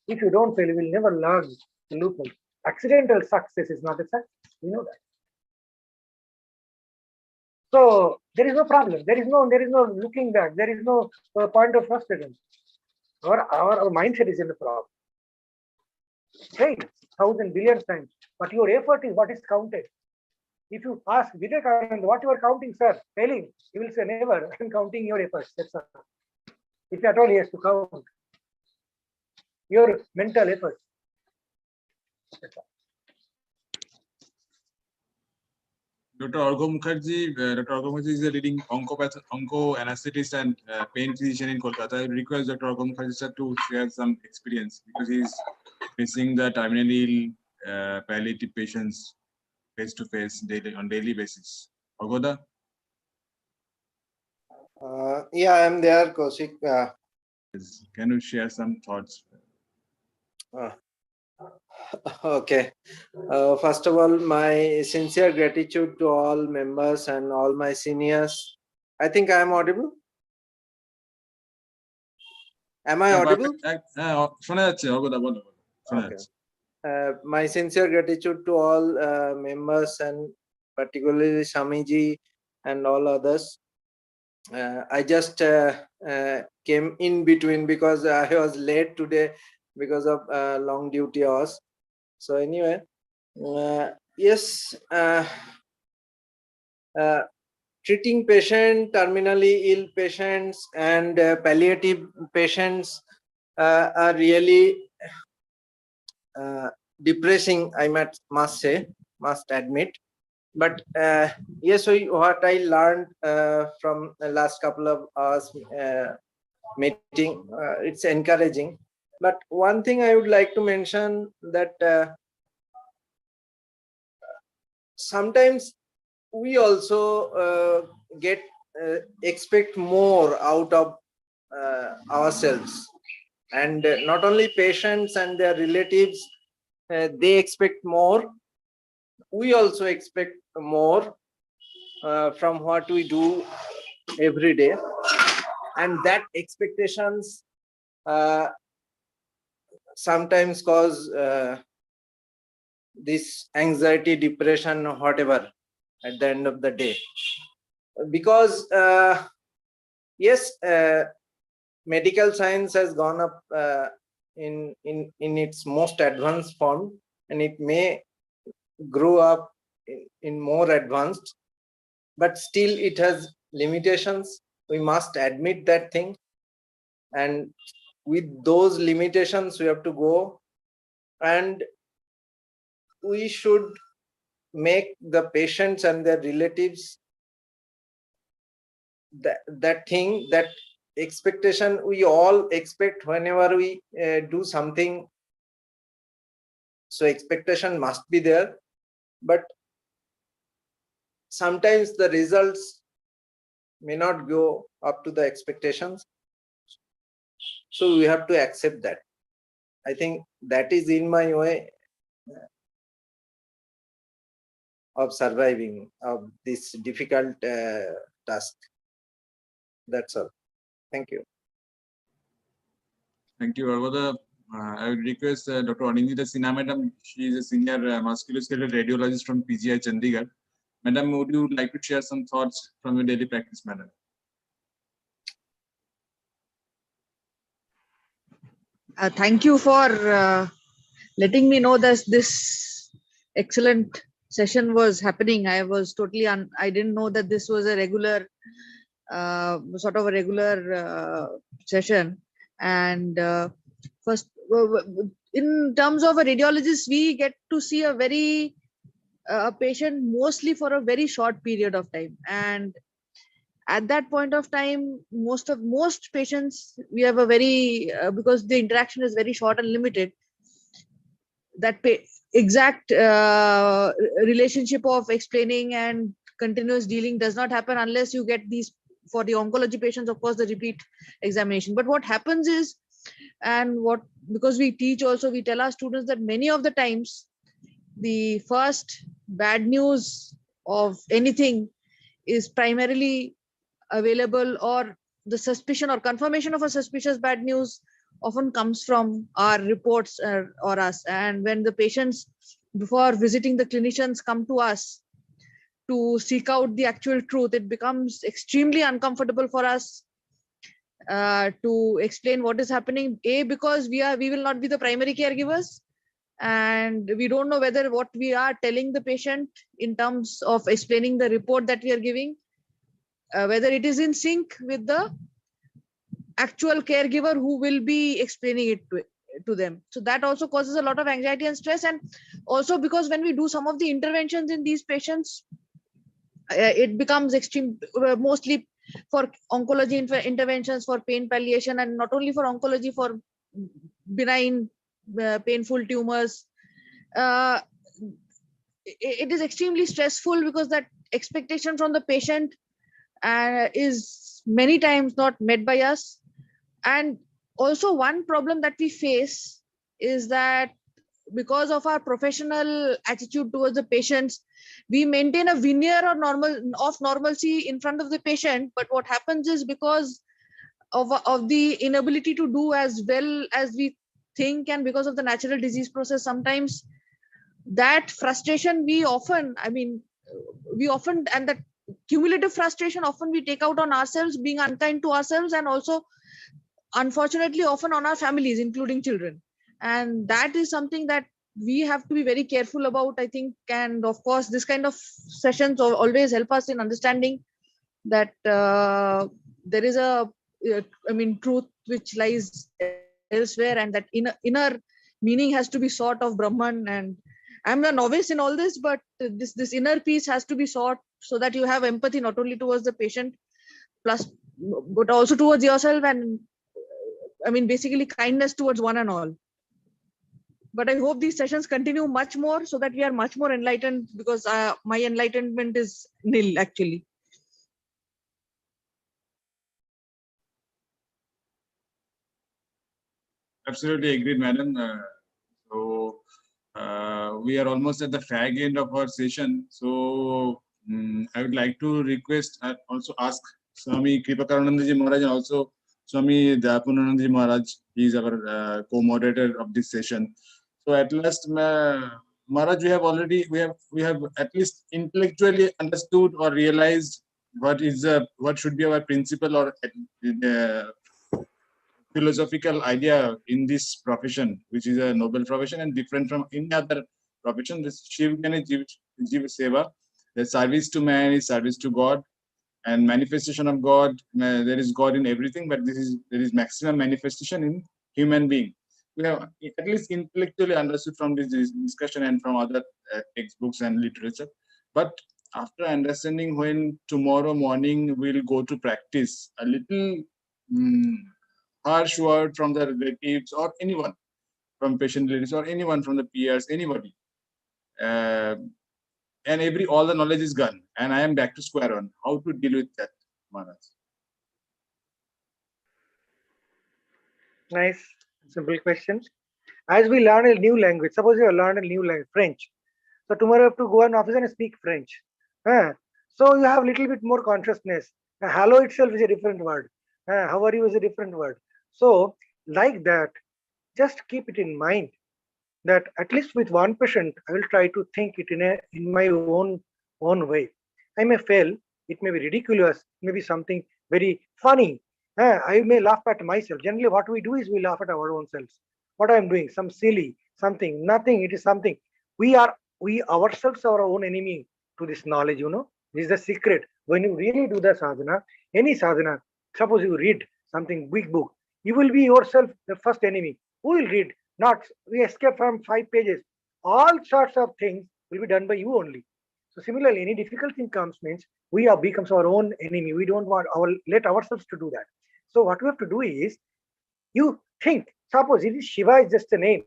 If you don't fail, you will never learn the loophole. Accidental success is not a success. We know that. So there is no problem. There is no looking back. There is no point of frustration. Our mindset is in the problem. Fail 1,000 billion times, but your effort is what is counted. If you ask Vivekananda, what you are counting, sir? Failing, he will say, never. I'm counting your efforts. That's all. If at all he has to count your mental efforts. That's all. Dr. Arghya Mukherjee is a leading onco anesthetist and pain physician in Kolkata. I request Dr. Arghya Mukherjee sir to share some experience because he is facing the terminally ill palliative patients face to face on daily basis. Arghya? Yeah, I'm there, Kaushik. Can you share some thoughts? Okay. First of all, my sincere gratitude to all members and all my seniors. I think I am audible. Am I audible? Okay. My sincere gratitude to all members and particularly Swamiji and all others. I just came in between because I was late today because of long duty hours. So anyway, yes, treating terminally ill patients and palliative patients are really depressing, I must admit. But yes, so what I learned from the last couple of hours meeting, it's encouraging. But one thing I would like to mention that sometimes we also expect more out of ourselves, and not only patients and their relatives, they expect more. We also expect more from what we do every day, and that expectations sometimes cause this anxiety, depression, or whatever at the end of the day. Because yes, medical science has gone up in its most advanced form, and it may grow up in more advanced, but still it has limitations. We must admit that thing, and with those limitations we have to go, and we should make the patients and their relatives that thing, that expectation we all expect whenever we do something. So expectation must be there, but sometimes the results may not go up to the expectations, so we have to accept that. I think that is in my way of surviving of this difficult task. That's all. Thank you. Thank you. I would request Dr. Anindita Sinha, Madam. She is a senior musculoskeletal radiologist from PGI Chandigarh. Madam, would you like to share some thoughts from your daily practice, Madam? Thank you for letting me know that this excellent session was happening. I was totally I didn't know that this was a regular sort of a regular session. And first, in terms of a radiologist, we get to see a very patient mostly for a very short period of time, and at that point of time, most patients, we have a very because the interaction is very short and limited, that exact relationship of explaining and continuous dealing does not happen unless you get these. For the oncology patients, of course, the repeat examination. But what happens is, because we teach also, we tell our students that many of the times the first bad news of anything is primarily available, or the suspicion or confirmation of a suspicious bad news often comes from our reports or us. And when the patients, before visiting the clinicians, come to us to seek out the actual truth, it becomes extremely uncomfortable for us to explain what is happening. Because we will not be the primary caregivers, and we don't know whether what we are telling the patient in terms of explaining the report that we are giving, whether it is in sync with the actual caregiver who will be explaining it to them. So that also causes a lot of anxiety and stress. And also because when we do some of the interventions in these patients, it becomes extreme, mostly for oncology interventions, for pain palliation, and not only for oncology, for benign painful tumors. It is extremely stressful because that expectation from the patient is many times not met by us. And also one problem that we face is that because of our professional attitude towards the patients, we maintain a veneer of normalcy in front of the patient. But what happens is, because of the inability to do as well as we think, and because of the natural disease process, sometimes that frustration we often, and that cumulative frustration often we take out on ourselves, being unkind to ourselves, and also unfortunately often on our families, including children. And that is something that we have to be very careful about, I think. And of course, this kind of sessions always help us in understanding that there is truth which lies elsewhere, and that inner meaning has to be sought of Brahman. And I'm a novice in all this, but this inner peace has to be sought, so that you have empathy not only towards the patient, but also towards yourself, and basically kindness towards one and all. But I hope these sessions continue much more, so that we are much more enlightened, because my enlightenment is nil, actually. Absolutely agreed, madam. We are almost at the fag end of our session. So I would like to request, also ask Swami KRIPAKARANANDA ji Maharaj, and also Swami Dayapunananda ji Maharaj. He is our co-moderator of this session. So at last, Maharaj, we have at least intellectually understood or realized what should be our principle or philosophical idea in this profession, which is a noble profession and different from any other profession. This Shiv Jiv Seva, the service to man is service to God, and manifestation of God. There is God in everything, but there is maximum manifestation in human being. We have at least intellectually understood from this discussion and from other textbooks and literature. But after understanding, when tomorrow morning we'll go to practice, a little harsh word from the relatives or anyone from patient relatives or anyone from the peers, anybody, and all the knowledge is gone, and I am back to square one. How to deal with that, Maharaj? Nice, simple question. As we learn a new language, suppose you have learned a new language, French. So tomorrow you have to go an office and speak French. So you have a little bit more consciousness. Hello itself is a different word. How are you is a different word. So like that, just keep it in mind that at least with one patient, I will try to think it in my own way. I may fail. It may be ridiculous. Maybe something very funny. I may laugh at myself. Generally, what we do is we laugh at our own selves. What I am doing, some silly, something, nothing. It is something. We ourselves are our own enemy to this knowledge. This is the secret. When you really do the sadhana, any sadhana, suppose you read something big book, you will be yourself the first enemy. Who will read? Not we escape from 5 pages. All sorts of things will be done by you only. So similarly, any difficult thing comes means we are becomes our own enemy. We don't want let ourselves to do that. So what we have to do is you think. Suppose it is Shiva is just a name.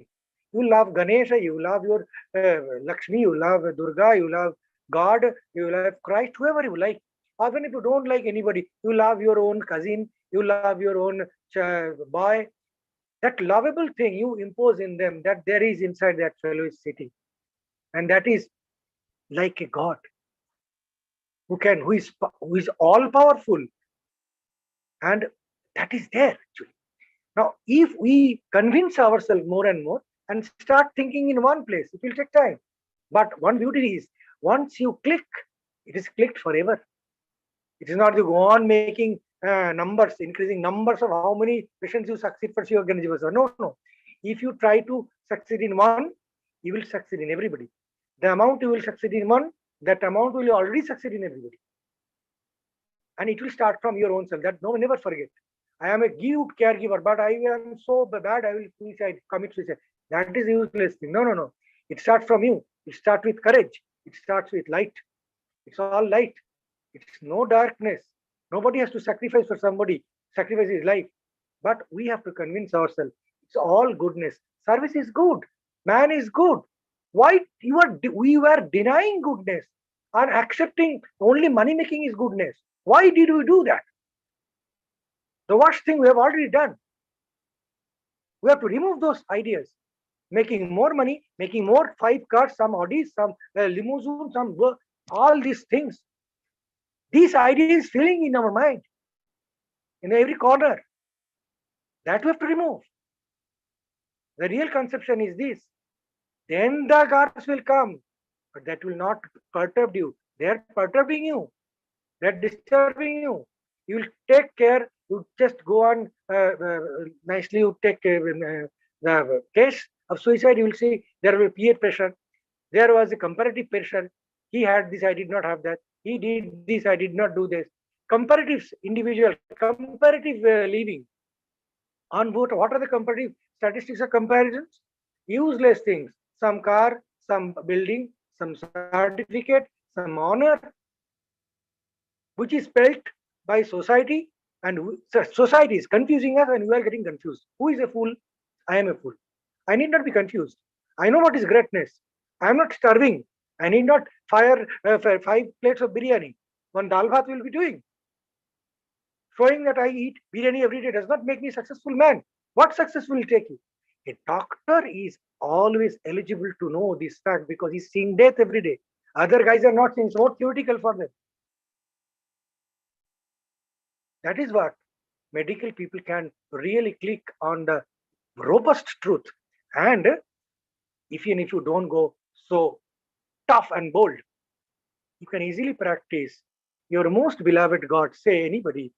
You love Ganesha, you love your Lakshmi, you love Durga, you love God, you love Christ, whoever you like. Even if you don't like anybody, you love your own cousin, you love your own boy. That lovable thing you impose in them, that there is inside that fellow is sitting, and that is like a God who is all powerful, and that is there actually. Now, if we convince ourselves more and more and start thinking in one place, it will take time. But one beauty is once you click, it is clicked forever. It is not you go on making numbers, increasing numbers of how many patients you succeed for your organization. No. If you try to succeed in one, you will succeed in everybody. The amount you will succeed in one, that amount will already succeed in everybody. And it will start from your own self. That no one never forget. I am a good caregiver, but I am so bad, I will commit suicide. That is useless thing. No. It starts from you. It starts with courage. It starts with light. It's all light. It's no darkness. Nobody has to sacrifice for somebody. Sacrifice his life. But we have to convince ourselves. It's all goodness. Service is good. Man is good. Why we were denying goodness and accepting only money making is goodness? Why did we do that? The worst thing we have already done. We have to remove those ideas. Making more money, making more 5 cars, some Audis, some limousine, some all these things. These ideas filling in our mind, in every corner. That we have to remove. The real conception is this. Then the cars will come, but that will not perturb you. They are perturbing you. They are disturbing you. You will take care. You just go on nicely. You take the case of suicide. You will see there will be peer pressure. There was a comparative pressure. He had this. I did not have that. He did this. I did not do this. Comparative individual, comparative living. On what are the comparative statistics of comparisons? Useless things. Some car, some building, some certificate, some honor, which is felt by society, and society is confusing us, and we are getting confused. Who is a fool? I am a fool. I need not be confused. I know what is greatness. I am not starving. I need not fire 5 plates of biryani. One dal bhat will be doing. Showing that I eat biryani every day does not make me a successful man. What success will take you? A doctor is always eligible to know this fact because he's seeing death every day. Other guys are not seeing. It's more theoretical for them. That is what medical people can really click on the robust truth. And even if you don't go so tough and bold, you can easily practice your most beloved God. Say anybody,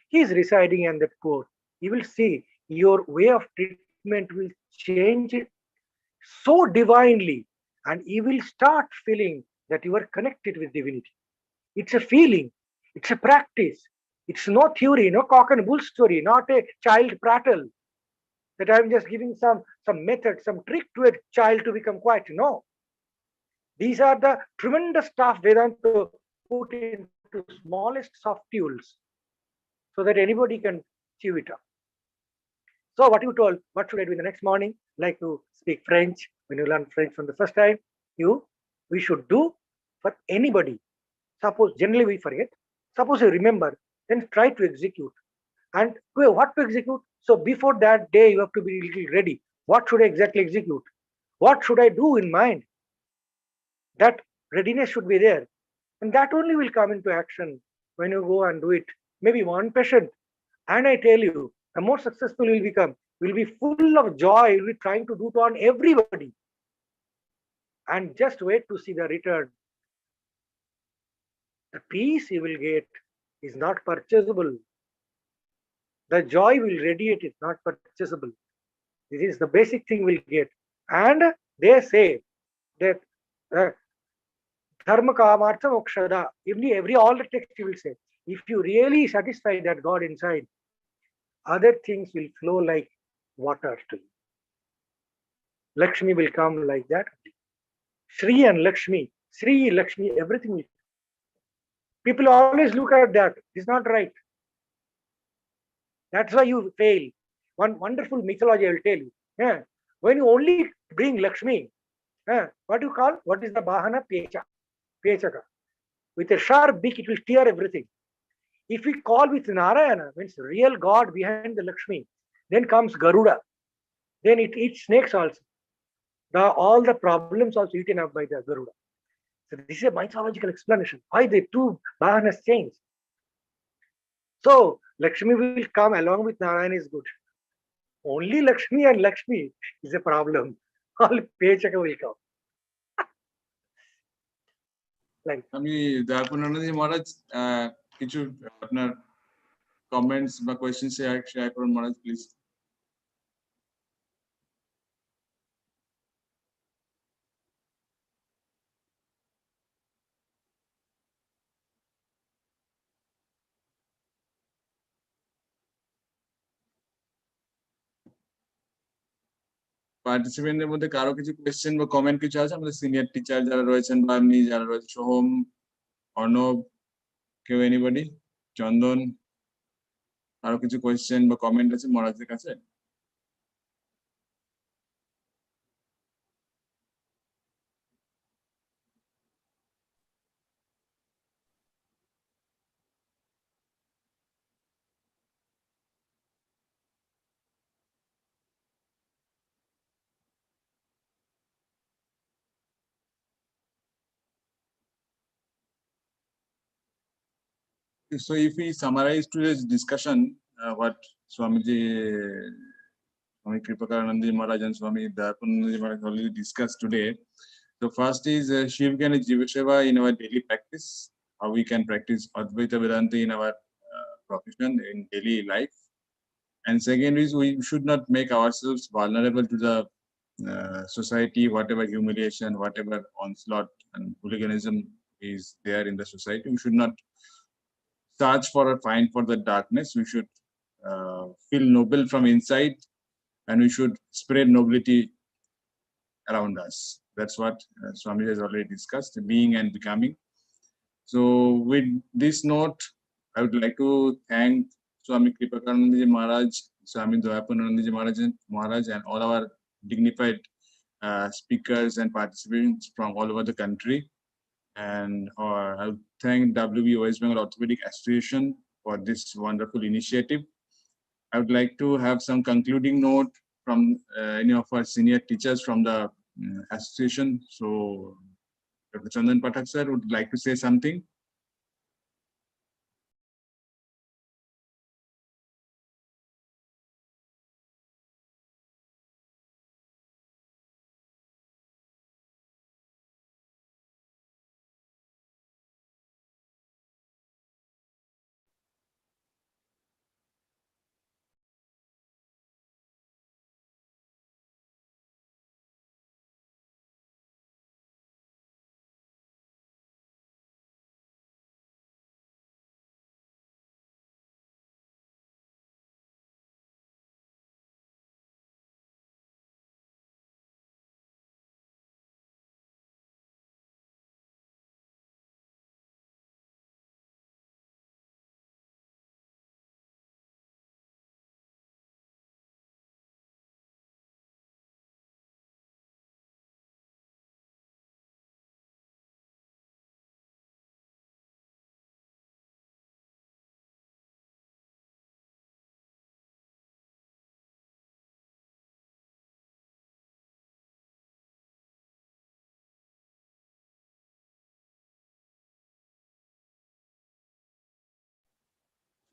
he is residing in that poor. You will see your way of treatment will change so divinely, and you will start feeling that you are connected with divinity. It's a feeling, it's a practice. It's no theory, no cock and bull story, not a child prattle that I'm just giving some method, some trick to a child to become quiet. No. These are the tremendous stuff Vedanta put into smallest soft tools so that anybody can chew it up. So what you told, what should I do in the next morning? Like to speak French. When you learn French from the first time, we should do for anybody. Suppose generally we forget. Suppose you remember, then try to execute. And what to execute? So before that day, you have to be little ready. What should I exactly execute? What should I do in mind? That readiness should be there. And that only will come into action when you go and do it. Maybe one patient. And I tell you, the more successful you will become, you will be full of joy, you will be trying to do it on everybody. And just wait to see the return. The peace you will get is not purchasable. The joy will radiate, is not purchasable. This is the basic thing we'll get. And they say that dharma kamartha mokshada. Every all the text you will say. If you really satisfy that God inside, other things will flow like water to you. Lakshmi will come like that. Sri and Lakshmi, Sri, Lakshmi, everything will. People always look at that. It's not right. That's why you fail. One wonderful mythology I will tell you. Yeah. When you only bring Lakshmi, what do you call? What is the Bahana? Pechaka. With a sharp beak, it will tear everything. If we call with Narayana, means real God behind the Lakshmi, then comes Garuda. Then it eats snakes also. All the problems also eaten up by the Garuda. So this is a mythological explanation. Why the two Vahanas change. So Lakshmi will come along with Narayana is good. Only Lakshmi and Lakshmi is a problem. All Pechaka will come. Like আমি দয়াপনানন্দজি মহারাজ কিছু আপনার comments বা question share করুন মহারাজ please. পার্টিসিপেন্টদের মধ্যে কারো কিছু question বা comment কিছু আছে? আমাদের সিনিয়র টিচার যারা রয়েছেন বা আপনি যারা রয়েছে, সোহম, অর্ণব, কেউ, এনিবডি, চন্দন, আরো কিছু কোয়েশ্চেন বা কমেন্ট আছে মহারাজদের কাছে? So if we summarize today's discussion, what Swamiji, Swami KRIPAKARANANDA Maharaj and Swami Dayapananda Maharaj already discussed today. So first is Shivgana Jiva Seva in our daily practice, how we can practice Advaita Vedanta in our profession, in daily life. And second is we should not make ourselves vulnerable to the society, whatever humiliation, whatever onslaught and hooliganism is there in the society. We should not search for or find for the darkness. We should feel noble from inside, and we should spread nobility around us. That's what Swami has already discussed, being and becoming. So with this note, I would like to thank Swami KRIPAKARANANDA Maharaj, Swami Dayapananda Maharaj, and all our dignified speakers and participants from all over the country. And I would thank WB West Bengal Orthopedic Association for this wonderful initiative. I would like to have some concluding note from any of our senior teachers from the association. So Dr. Chandan Pathak sir would like to say something.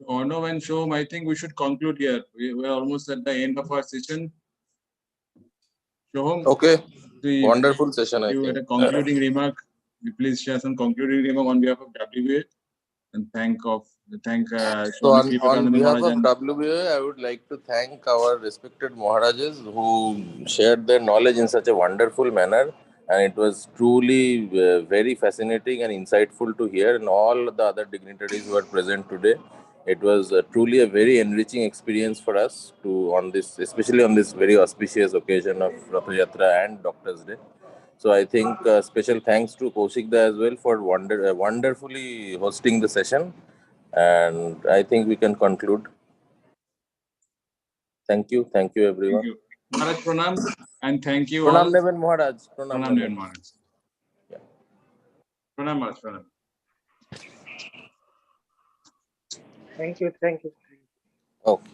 Arnav and Shom, I think we should conclude here. We're almost at the end of our session. Shom, Okay, the, wonderful session, I you had think. a concluding remark. Please share some concluding remark on behalf of WBA and thank So Swami on Vivekananda behalf Maharaj of and WBA, I would like to thank our respected Maharajas who shared their knowledge in such a wonderful manner. And it was truly very fascinating and insightful to hear, and all the other dignitaries who are present today. It was truly a very enriching experience for us to on this, especially on this very auspicious occasion of Rath Yatra and Doctors' Day. So I think special thanks to Kaushik as well for wonderfully hosting the session. And I think we can conclude. Thank you thank everyone. you. Maharaj Pranam and thank you Pranam all. Nevan Maharaj. Pranam Nevan Maharaj. Pranam Maharaj. Pranam. Thank you. Thank you. Okay.